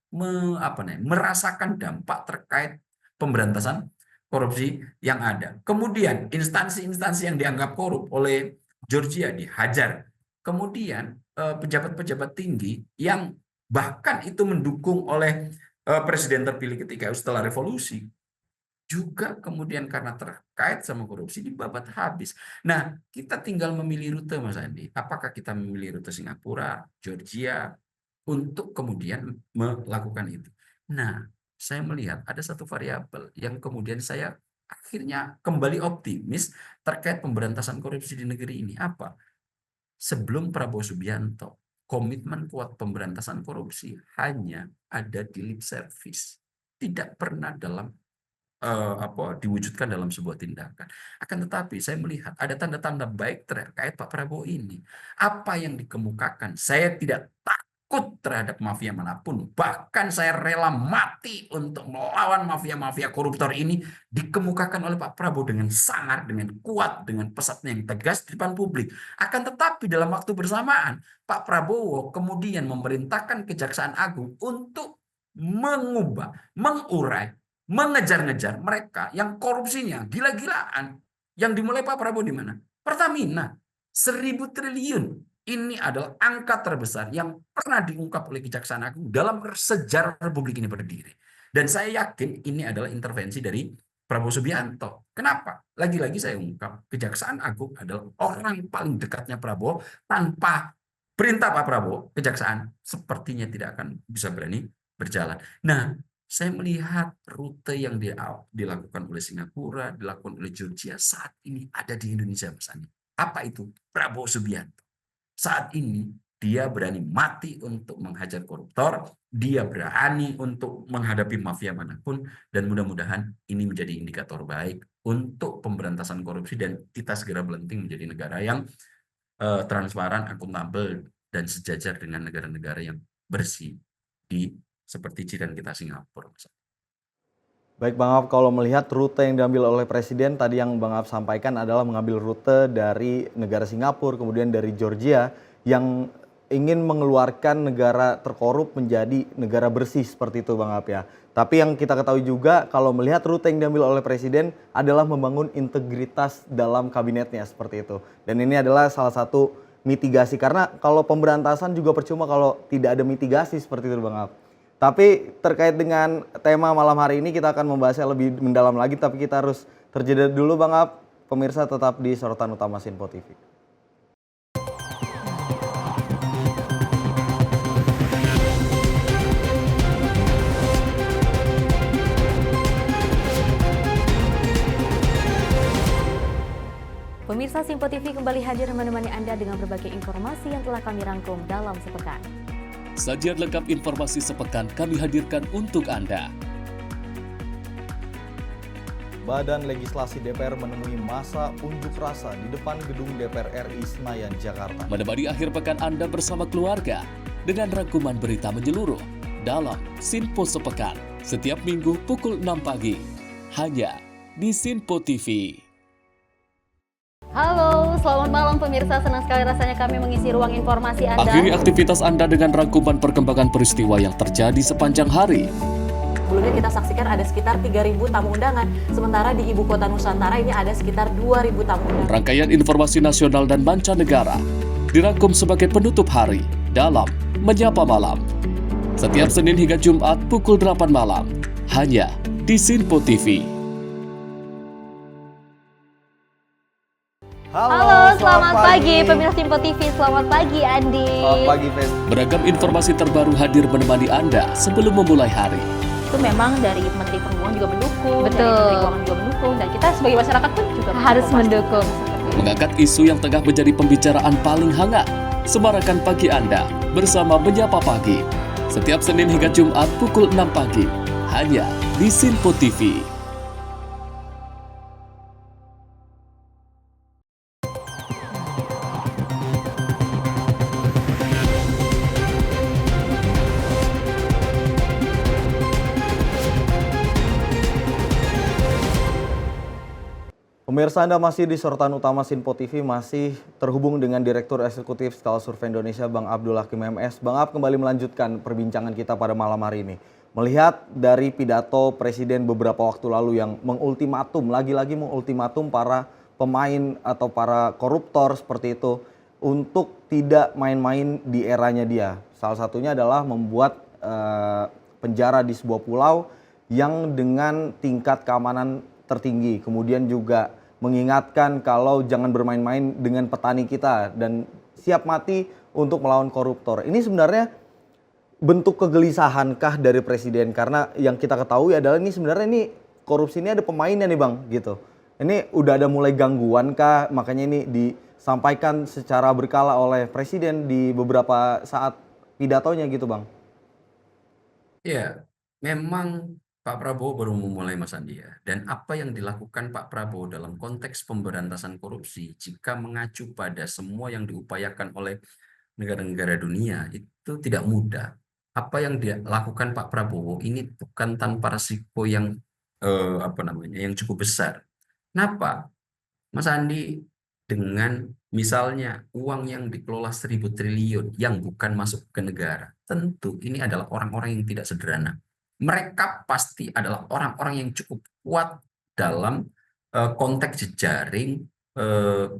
merasakan dampak terkait pemberantasan korupsi yang ada. Kemudian instansi-instansi yang dianggap korup oleh Georgia dihajar. Kemudian pejabat-pejabat tinggi yang bahkan itu mendukung oleh presiden terpilih ketika setelah revolusi juga kemudian karena terkait sama korupsi dibabat habis. Nah, kita tinggal memilih rute, Mas Andi. Apakah kita memilih rute Singapura, Georgia untuk kemudian melakukan itu? Nah, saya melihat ada satu variabel yang kemudian saya akhirnya kembali optimis terkait pemberantasan korupsi di negeri ini. Apa? Sebelum Prabowo Subianto, komitmen kuat pemberantasan korupsi hanya ada di lip service, tidak pernah diwujudkan dalam sebuah tindakan. Akan tetapi saya melihat ada tanda-tanda baik terkait Pak Prabowo ini. Apa yang dikemukakan, saya tidak takut terhadap mafia manapun, bahkan saya rela mati untuk melawan mafia-mafia koruptor ini, dikemukakan oleh Pak Prabowo dengan sangar, dengan kuat, dengan pesannya yang tegas di depan publik. Akan tetapi dalam waktu bersamaan Pak Prabowo kemudian memerintahkan Kejaksaan Agung untuk mengubah, mengurai, mengejar-ngejar mereka yang korupsinya gila-gilaan. Yang dimulai Pak Prabowo di mana? Pertamina, 1.000 triliun. Ini adalah angka terbesar yang pernah diungkap oleh Kejaksaan Agung dalam sejarah Republik ini berdiri. Dan saya yakin ini adalah intervensi dari Prabowo Subianto. Kenapa? Lagi-lagi saya ungkap, Kejaksaan Agung adalah orang paling dekatnya Prabowo. Tanpa perintah Pak Prabowo, Kejaksaan sepertinya tidak akan bisa berani berjalan. Nah, saya melihat rute yang dilakukan oleh Singapura, dilakukan oleh Georgia saat ini ada di Indonesia, Mas Andi. Apa itu? Prabowo Subianto. Saat ini dia berani mati untuk menghajar koruptor, dia berani untuk menghadapi mafia manapun, dan mudah-mudahan ini menjadi indikator baik untuk pemberantasan korupsi dan kita segera melenting menjadi negara yang transparan, akuntabel, dan sejajar dengan negara-negara yang bersih seperti jiran kita Singapura. Baik Bang Af, kalau melihat rute yang diambil oleh Presiden tadi yang Bang Af sampaikan adalah mengambil rute dari negara Singapura, kemudian dari Georgia yang ingin mengeluarkan negara terkorup menjadi negara bersih seperti itu Bang Af ya. Tapi yang kita ketahui juga kalau melihat rute yang diambil oleh Presiden adalah membangun integritas dalam kabinetnya seperti itu. Dan ini adalah salah satu mitigasi karena kalau pemberantasan juga percuma kalau tidak ada mitigasi seperti itu Bang Af. Tapi terkait dengan tema malam hari ini kita akan membahasnya lebih mendalam lagi, tapi kita harus terjeda dulu Bang Af. Pemirsa tetap di Sorotan Utama Sinpo TV. Pemirsa Sinpo TV kembali hadir menemani Anda dengan berbagai informasi yang telah kami rangkum dalam sepekan. Sajian lengkap informasi sepekan kami hadirkan untuk Anda. Badan Legislasi DPR menemui masa unjuk rasa di depan gedung DPR RI Senayan, Jakarta. Menemani akhir pekan Anda bersama keluarga dengan rangkuman berita menyeluruh dalam Sinpo Sepekan setiap minggu pukul 6 pagi hanya di Sinpo TV. Halo, selamat malam pemirsa. Senang sekali rasanya kami mengisi ruang informasi Anda. Akhiri aktivitas Anda dengan rangkuman perkembangan peristiwa yang terjadi sepanjang hari. Sebelumnya kita saksikan ada sekitar 3.000 tamu undangan, sementara di Ibu Kota Nusantara ini ada sekitar 2.000 tamu undangan. Rangkaian informasi nasional dan mancanegara dirangkum sebagai penutup hari dalam Menyapa Malam. Setiap Senin hingga Jumat pukul 8 malam, hanya di Sinpo TV. Halo, selamat pagi pemirsa Sinpo TV. Selamat pagi Andi. Selamat pagi Fen. Beragam informasi terbaru hadir menemani Anda sebelum memulai hari. Itu memang dari Menteri Perhubungan juga mendukung, Betul. dari Menteri Keuangan juga mendukung, dan kita sebagai masyarakat pun juga Harus mendukung. Mengangkat isu yang tengah menjadi pembicaraan paling hangat. Semarakan pagi Anda bersama Menyapa Pagi. Setiap Senin hingga Jumat pukul 6 pagi, hanya di Sinpo TV. Pemirsa, Anda masih di sorotan utama Sinpo TV, masih terhubung dengan Direktur Eksekutif Skala Survei Indonesia, Bang Abdul Hakim MS. Bang Ab kembali melanjutkan perbincangan kita pada malam hari ini. Melihat dari pidato Presiden beberapa waktu lalu yang mengultimatum, lagi-lagi mengultimatum para pemain atau para koruptor seperti itu untuk tidak main-main di eranya dia. Salah satunya adalah membuat penjara di sebuah pulau yang dengan tingkat keamanan tertinggi. Kemudian juga mengingatkan kalau jangan bermain-main dengan petani kita dan siap mati untuk melawan koruptor. Ini sebenarnya bentuk kegelisahankah dari Presiden? Karena yang kita ketahui adalah ini sebenarnya ini korupsi ini ada pemainnya nih Bang gitu. Ini udah ada mulai gangguan kah? Makanya ini disampaikan secara berkala oleh Presiden di beberapa saat pidatonya gitu Bang. Ya, memang Pak Prabowo baru memulai Mas Andi ya. Dan apa yang dilakukan Pak Prabowo dalam konteks pemberantasan korupsi, jika mengacu pada semua yang diupayakan oleh negara-negara dunia, itu tidak mudah. Apa yang dia lakukan Pak Prabowo ini bukan tanpa risiko yang yang cukup besar. Kenapa? Mas Andi, dengan misalnya uang yang dikelola 1.000 triliun yang bukan masuk ke negara, tentu ini adalah orang-orang yang tidak sederhana. Mereka pasti adalah orang-orang yang cukup kuat dalam konteks jejaring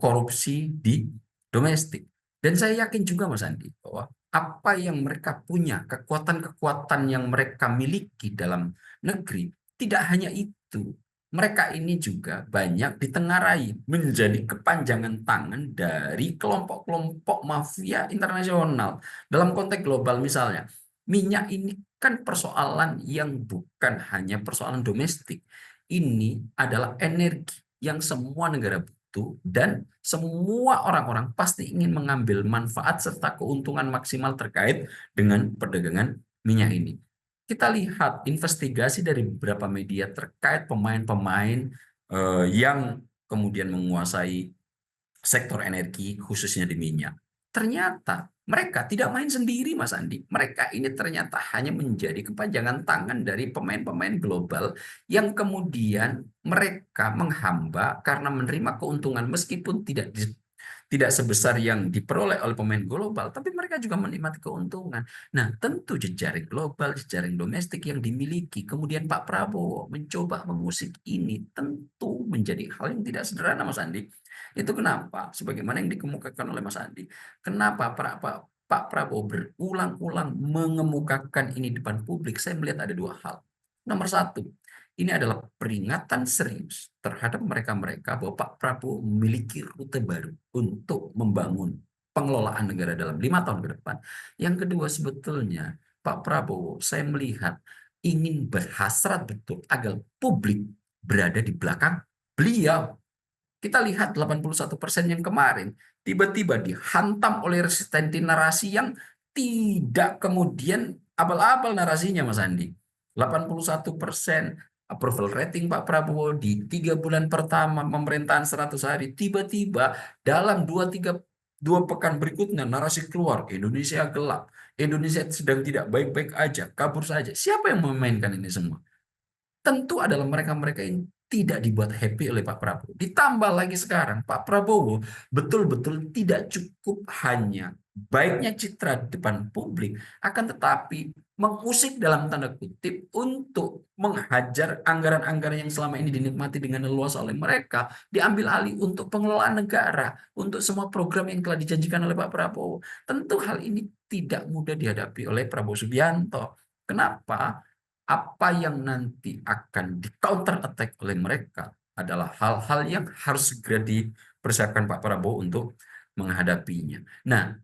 korupsi di domestik. Dan saya yakin juga Mas Andi bahwa apa yang mereka punya, kekuatan-kekuatan yang mereka miliki dalam negeri, tidak hanya itu. Mereka ini juga banyak ditengarai menjadi kepanjangan tangan dari kelompok-kelompok mafia internasional. Dalam konteks global misalnya, minyak ini kan persoalan yang bukan hanya persoalan domestik. Ini adalah energi yang semua negara butuh dan semua orang-orang pasti ingin mengambil manfaat serta keuntungan maksimal terkait dengan perdagangan minyak ini. Kita lihat investigasi dari beberapa media terkait pemain-pemain yang kemudian menguasai sektor energi khususnya di minyak. Ternyata mereka tidak main sendiri Mas Andi. Mereka ini ternyata hanya menjadi kepanjangan tangan dari pemain-pemain global yang kemudian mereka menghamba karena menerima keuntungan meskipun tidak sebesar yang diperoleh oleh pemain global, tapi mereka juga menikmati keuntungan. Nah, tentu jejaring global, jejaring domestik yang dimiliki. Kemudian Pak Prabowo mencoba mengusik ini tentu menjadi hal yang tidak sederhana, Mas Andi. Itu kenapa? Sebagaimana yang dikemukakan oleh Mas Andi. Kenapa Pak Prabowo berulang-ulang mengemukakan ini di depan publik? Saya melihat ada dua hal. Nomor satu, ini adalah peringatan serius terhadap mereka-mereka bahwa Pak Prabowo memiliki rute baru untuk membangun pengelolaan negara dalam 5 tahun ke depan. Yang kedua, sebetulnya Pak Prabowo saya melihat ingin berhasrat betul agar publik berada di belakang beliau. Kita lihat 81% yang kemarin tiba-tiba dihantam oleh resistensi narasi yang tidak kemudian abal-abal narasinya Mas Andi. 81% approval rating Pak Prabowo di 3 bulan pertama pemerintahan 100 hari, tiba-tiba dalam 2 pekan berikutnya narasi keluar, Indonesia gelap, Indonesia sedang tidak baik-baik aja, kabur saja. Siapa yang memainkan ini semua? Tentu adalah mereka-mereka yang tidak dibuat happy oleh Pak Prabowo. Ditambah lagi sekarang Pak Prabowo betul-betul tidak cukup hanya baiknya citra di depan publik, akan tetapi mengusik dalam tanda kutip untuk menghajar anggaran-anggaran yang selama ini dinikmati dengan leluasa oleh mereka, diambil alih untuk pengelolaan negara, untuk semua program yang telah dijanjikan oleh Pak Prabowo. Tentu hal ini tidak mudah dihadapi oleh Prabowo Subianto. Kenapa? Apa yang nanti akan di-counter attack oleh mereka adalah hal-hal yang harus segera dipersiapkan Pak Prabowo untuk menghadapinya. Nah,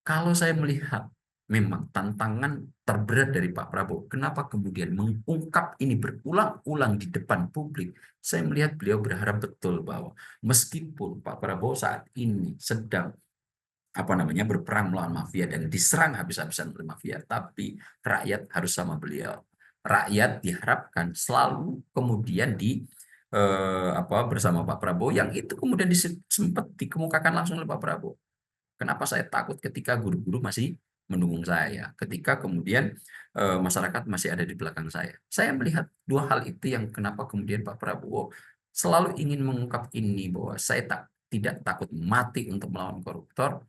kalau saya melihat memang tantangan terberat dari Pak Prabowo, kenapa kemudian mengungkap ini berulang-ulang di depan publik? Saya melihat beliau berharap betul bahwa meskipun Pak Prabowo saat ini sedang berperang melawan mafia dan diserang habis-habisan oleh mafia, tapi rakyat harus sama beliau. Rakyat diharapkan selalu kemudian bersama Pak Prabowo, yang itu kemudian sempat dikemukakan langsung oleh Pak Prabowo. Kenapa saya takut ketika guru-guru masih mendukung saya, ketika kemudian masyarakat masih ada di belakang saya. Saya melihat dua hal itu yang kenapa kemudian Pak Prabowo selalu ingin mengungkap ini, bahwa saya tidak takut mati untuk melawan koruptor,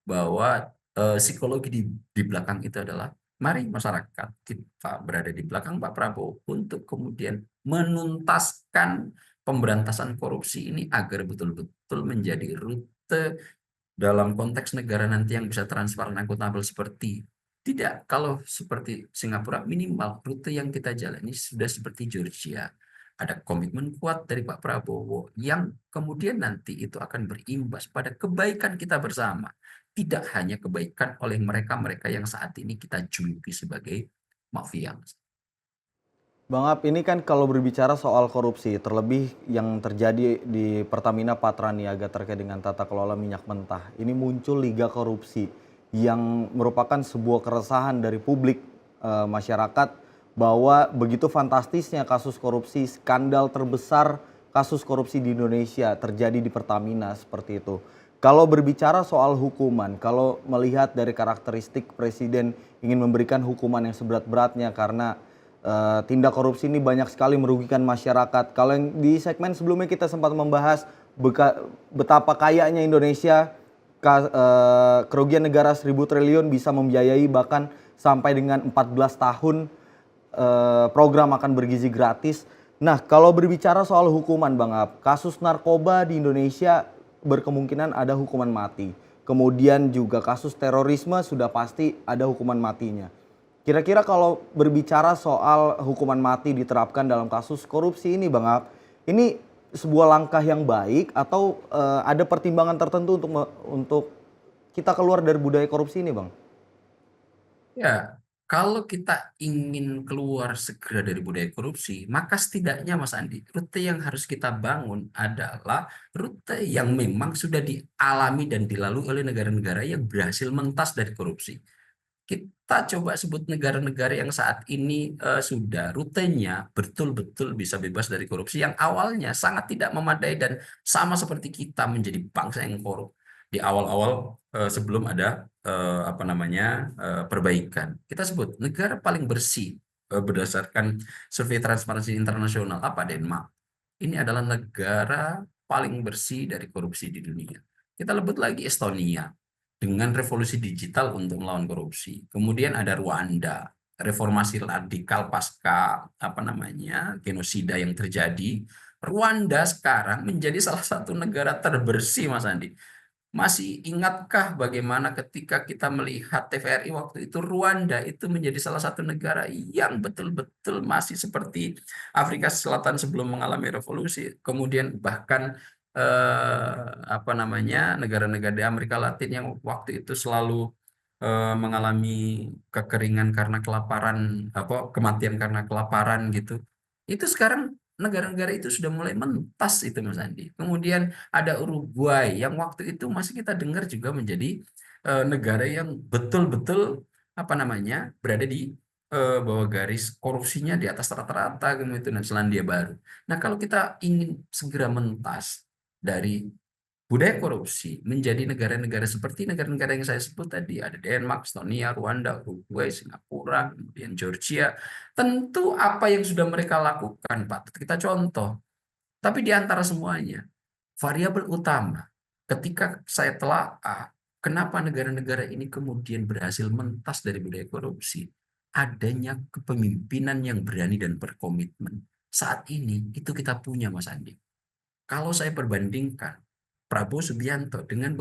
bahwa psikologi di belakang itu adalah mari masyarakat kita berada di belakang Pak Prabowo untuk kemudian menuntaskan pemberantasan korupsi ini agar betul-betul menjadi rute dalam konteks negara nanti yang bisa transparan, akuntabel. Seperti tidak, kalau seperti Singapura, minimal rute yang kita jalani sudah seperti Georgia. Ada komitmen kuat dari Pak Prabowo yang kemudian nanti itu akan berimbas pada kebaikan kita bersama. Tidak hanya kebaikan oleh mereka-mereka yang saat ini kita juluki sebagai mafia. Bang Ab, ini kan kalau berbicara soal korupsi, terlebih yang terjadi di Pertamina Patraniaga terkait dengan tata kelola minyak mentah, ini muncul liga korupsi yang merupakan sebuah keresahan dari publik masyarakat, bahwa begitu fantastisnya kasus korupsi, skandal terbesar kasus korupsi di Indonesia terjadi di Pertamina seperti itu. Kalau berbicara soal hukuman, kalau melihat dari karakteristik Presiden ingin memberikan hukuman yang seberat-beratnya karena tindak korupsi ini banyak sekali merugikan masyarakat. Kalau yang di segmen sebelumnya kita sempat membahas betapa kayanya Indonesia, kerugian negara 1.000 triliun bisa membiayai bahkan sampai dengan 14 tahun program makan bergizi gratis. Nah, kalau berbicara soal hukuman, Bang Ab, kasus narkoba di Indonesia berkemungkinan ada hukuman mati. Kemudian juga kasus terorisme sudah pasti ada hukuman matinya. Kira-kira kalau berbicara soal hukuman mati diterapkan dalam kasus korupsi ini, Bang Ab, ini sebuah langkah yang baik atau ada pertimbangan tertentu untuk kita keluar dari budaya korupsi ini, Bang? Ya, kalau kita ingin keluar segera dari budaya korupsi, maka setidaknya Mas Andi, rute yang harus kita bangun adalah rute yang memang sudah dialami dan dilalui oleh negara-negara yang berhasil mentas dari korupsi. Kita coba sebut negara-negara yang saat ini sudah rutenya betul-betul bisa bebas dari korupsi, yang awalnya sangat tidak memadai dan sama seperti kita menjadi bangsa yang korup di awal-awal sebelum ada perbaikan. Kita sebut negara paling bersih berdasarkan survei Transparansi Internasional Denmark. Ini adalah negara paling bersih dari korupsi di dunia. Kita sebut lagi Estonia dengan revolusi digital untuk melawan korupsi. Kemudian ada Rwanda, reformasi radikal pasca genosida yang terjadi. Rwanda sekarang menjadi salah satu negara terbersih, Mas Andi. Masih ingatkah bagaimana ketika kita melihat TVRI waktu itu, Rwanda itu menjadi salah satu negara yang betul-betul masih seperti Afrika Selatan sebelum mengalami revolusi. Kemudian bahkan negara-negara di Amerika Latin yang waktu itu selalu mengalami kekeringan karena kelaparan, kematian karena kelaparan gitu. Itu sekarang negara-negara itu sudah mulai mentas itu, Mas Andi. Kemudian ada Uruguay yang waktu itu masih kita dengar juga menjadi negara yang betul-betul berada di bawah garis korupsinya di atas rata-rata, kemudian Selandia Baru. Nah, kalau kita ingin segera mentas dari budaya korupsi menjadi negara-negara seperti negara-negara yang saya sebut tadi, ada Denmark, Estonia, Rwanda, Uruguay, Singapura, kemudian Georgia. Tentu apa yang sudah mereka lakukan, Pak, kita contoh. Tapi di antara semuanya, variabel utama ketika saya telaah kenapa negara-negara ini kemudian berhasil mentas dari budaya korupsi, adanya kepemimpinan yang berani dan berkomitmen. Saat ini itu kita punya, Mas Andi. Kalau saya perbandingkan Prabowo Subianto dengan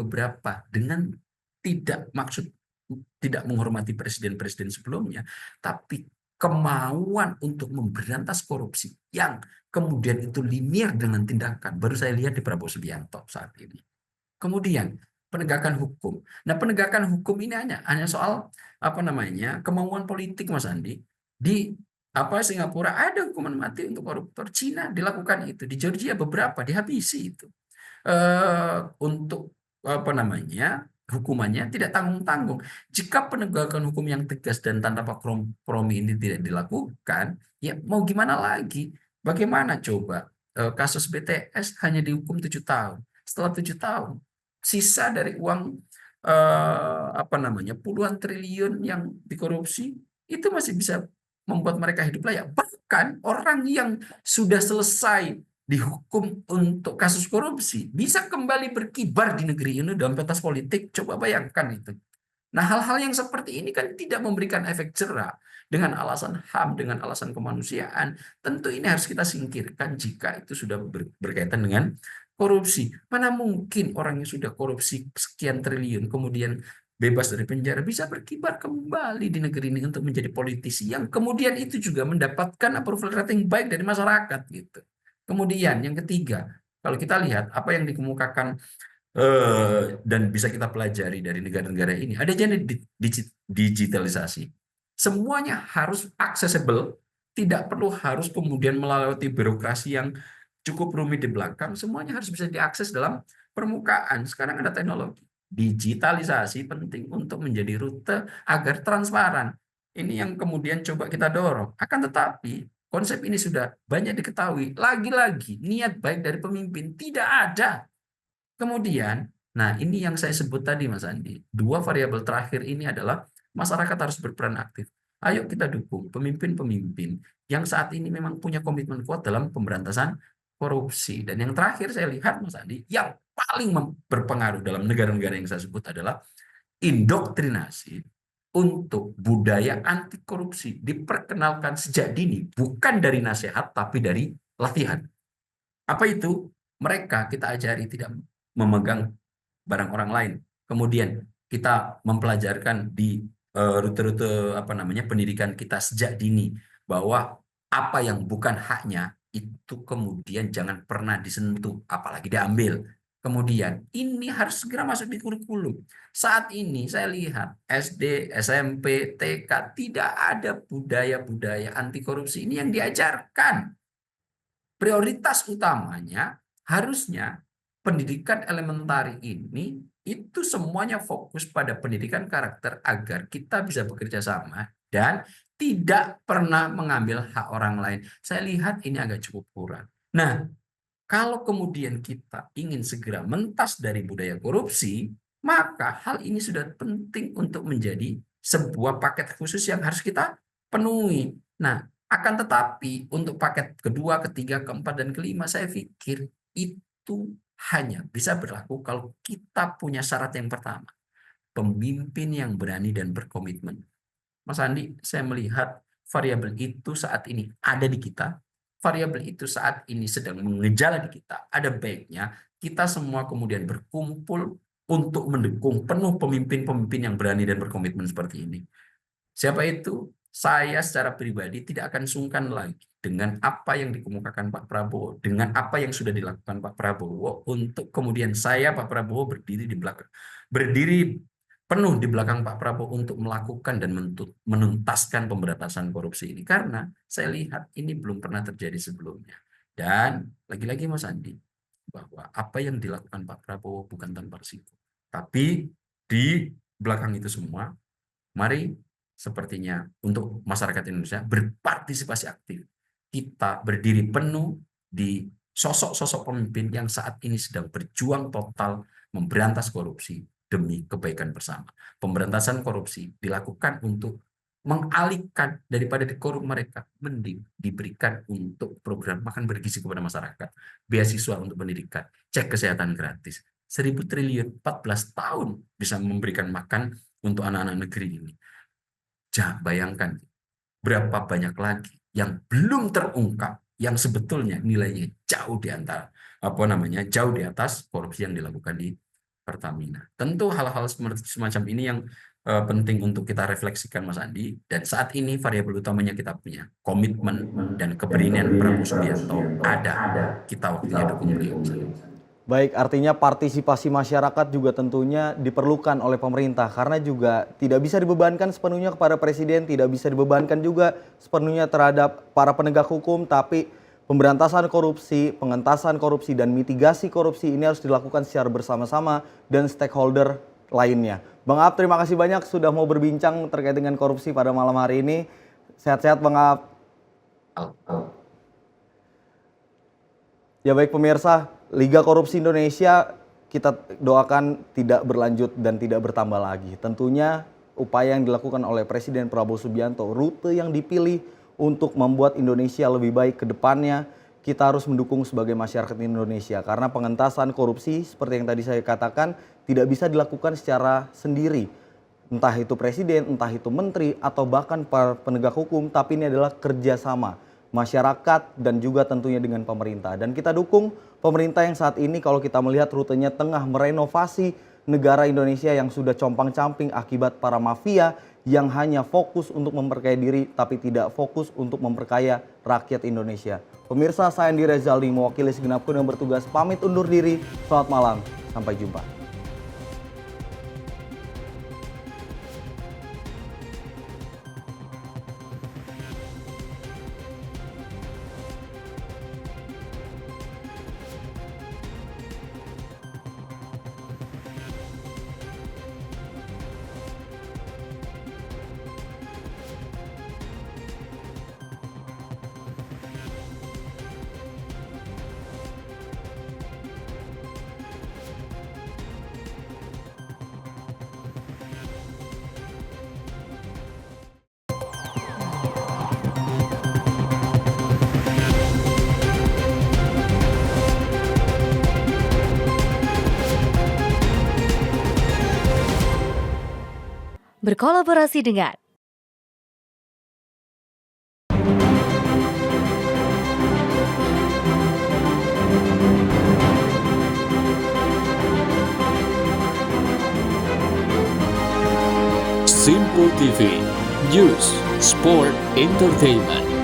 tidak menghormati presiden-presiden sebelumnya, tapi kemauan untuk memberantas korupsi yang kemudian itu linier dengan tindakan, baru saya lihat di Prabowo Subianto saat ini. Kemudian penegakan hukum. Nah, penegakan hukum ini hanya soal kemauan politik, Mas Andi. Di Singapura ada hukuman mati untuk koruptor, Cina dilakukan itu, di Georgia beberapa dihabisi itu. Untuk hukumannya tidak tanggung-tanggung. Jika penegakan hukum yang tegas dan tanpa kompromi ini tidak dilakukan, ya mau gimana lagi? Bagaimana coba kasus BTS hanya dihukum 7 tahun. Setelah 7 tahun, sisa dari uang puluhan triliun yang dikorupsi itu masih bisa membuat mereka hidup layak. Bahkan orang yang sudah selesai dihukum untuk kasus korupsi bisa kembali berkibar di negeri ini dalam pentas politik. Coba bayangkan itu. Nah, hal-hal yang seperti ini kan tidak memberikan efek jerah dengan alasan HAM, dengan alasan kemanusiaan. Tentu ini harus kita singkirkan jika itu sudah berkaitan dengan korupsi. Mana mungkin orang yang sudah korupsi sekian triliun kemudian bebas dari penjara bisa berkibar kembali di negeri ini untuk menjadi politisi yang kemudian itu juga mendapatkan approval rating baik dari masyarakat gitu. Kemudian yang ketiga, kalau kita lihat apa yang dikemukakan dan bisa kita pelajari dari negara-negara ini, ada digitalisasi. Semuanya harus accessible, tidak perlu harus kemudian melewati birokrasi yang cukup rumit di belakang, semuanya harus bisa diakses dalam permukaan. Sekarang ada teknologi. Digitalisasi penting untuk menjadi rute agar transparan. Ini yang kemudian coba kita dorong. Akan tetapi, konsep ini sudah banyak diketahui. Lagi-lagi, niat baik dari pemimpin tidak ada. Kemudian, nah ini yang saya sebut tadi Mas Andi. 2 variabel terakhir ini adalah masyarakat harus berperan aktif. Ayo kita dukung pemimpin-pemimpin yang saat ini memang punya komitmen kuat dalam pemberantasan korupsi. Dan yang terakhir saya lihat Mas Andi, yang paling berpengaruh dalam negara-negara yang saya sebut adalah indoktrinasi untuk budaya anti korupsi diperkenalkan sejak dini, bukan dari nasihat tapi dari latihan. Apa itu? Mereka kita ajari tidak memegang barang orang lain. Kemudian kita mempelajarkan di rute-rute pendidikan kita sejak dini bahwa apa yang bukan haknya itu kemudian jangan pernah disentuh, apalagi diambil. Kemudian ini harus segera masuk di kurikulum. Saat ini saya lihat SD, SMP, TK tidak ada budaya-budaya anti korupsi ini yang diajarkan. Prioritas utamanya harusnya pendidikan elementari ini itu semuanya fokus pada pendidikan karakter agar kita bisa bekerja sama dan tidak pernah mengambil hak orang lain. Saya lihat ini agak cukup kurang. Nah, kalau kemudian kita ingin segera mentas dari budaya korupsi, maka hal ini sudah penting untuk menjadi sebuah paket khusus yang harus kita penuhi. Nah, akan tetapi untuk paket kedua, ketiga, keempat, dan kelima, saya pikir itu hanya bisa berlaku kalau kita punya syarat yang pertama. Pemimpin yang berani dan berkomitmen. Mas Andi, saya melihat variabel itu saat ini ada di kita. Variabel itu saat ini sedang mengejala di kita. Ada baiknya kita semua kemudian berkumpul untuk mendukung penuh pemimpin-pemimpin yang berani dan berkomitmen seperti ini. Siapa itu? Saya secara pribadi tidak akan sungkan lagi dengan apa yang dikemukakan Pak Prabowo, dengan apa yang sudah dilakukan Pak Prabowo, untuk kemudian saya, Pak Prabowo, berdiri penuh di belakang Pak Prabowo untuk melakukan dan menuntaskan pemberantasan korupsi ini. Karena saya lihat ini belum pernah terjadi sebelumnya. Dan lagi-lagi Mas Andi, bahwa apa yang dilakukan Pak Prabowo bukan tanpa risiko. Tapi di belakang itu semua, mari sepertinya untuk masyarakat Indonesia berpartisipasi aktif. Kita berdiri penuh di sosok-sosok pemimpin yang saat ini sedang berjuang total memberantas korupsi demi kebaikan bersama. Pemberantasan korupsi dilakukan untuk mengalihkan daripada dikorup mereka, mending diberikan untuk program makan bergizi kepada masyarakat, beasiswa untuk pendidikan, cek kesehatan gratis. 1.000 triliun 14 tahun bisa memberikan makan untuk anak-anak negeri ini. Bayangkan berapa banyak lagi yang belum terungkap yang sebetulnya nilainya jauh di antara jauh di atas korupsi yang dilakukan di Pertamina. Tentu hal-hal semacam ini yang penting untuk kita refleksikan Mas Andi, dan saat ini variabel utamanya kita punya komitmen dan keberanian Prabowo Subianto ada. Kita waktunya dukung beliau. Baik, artinya partisipasi masyarakat juga tentunya diperlukan oleh pemerintah karena juga tidak bisa dibebankan sepenuhnya kepada presiden, tidak bisa dibebankan juga sepenuhnya terhadap para penegak hukum, tapi pemberantasan korupsi, pengentasan korupsi, dan mitigasi korupsi ini harus dilakukan secara bersama-sama dan stakeholder lainnya. Bang Aap, terima kasih banyak sudah mau berbincang terkait dengan korupsi pada malam hari ini. Sehat-sehat Bang Aap. Ya baik pemirsa, Liga Korupsi Indonesia kita doakan tidak berlanjut dan tidak bertambah lagi. Tentunya upaya yang dilakukan oleh Presiden Prabowo Subianto, rute yang dipilih untuk membuat Indonesia lebih baik ke depannya, kita harus mendukung sebagai masyarakat Indonesia. Karena pengentasan korupsi seperti yang tadi saya katakan tidak bisa dilakukan secara sendiri. Entah itu presiden, entah itu menteri, atau bahkan para penegak hukum, tapi ini adalah kerjasama masyarakat dan juga tentunya dengan pemerintah. Dan kita dukung pemerintah yang saat ini kalau kita melihat rutenya tengah merenovasi negara Indonesia yang sudah compang-camping akibat para mafia yang hanya fokus untuk memperkaya diri tapi tidak fokus untuk memperkaya rakyat Indonesia. Pemirsa, saya Andi Rezaldi mewakili segenap kru yang bertugas pamit undur diri. Selamat malam, sampai jumpa. Berkolaborasi dengan Simpo TV, News, Sport, Entertainment.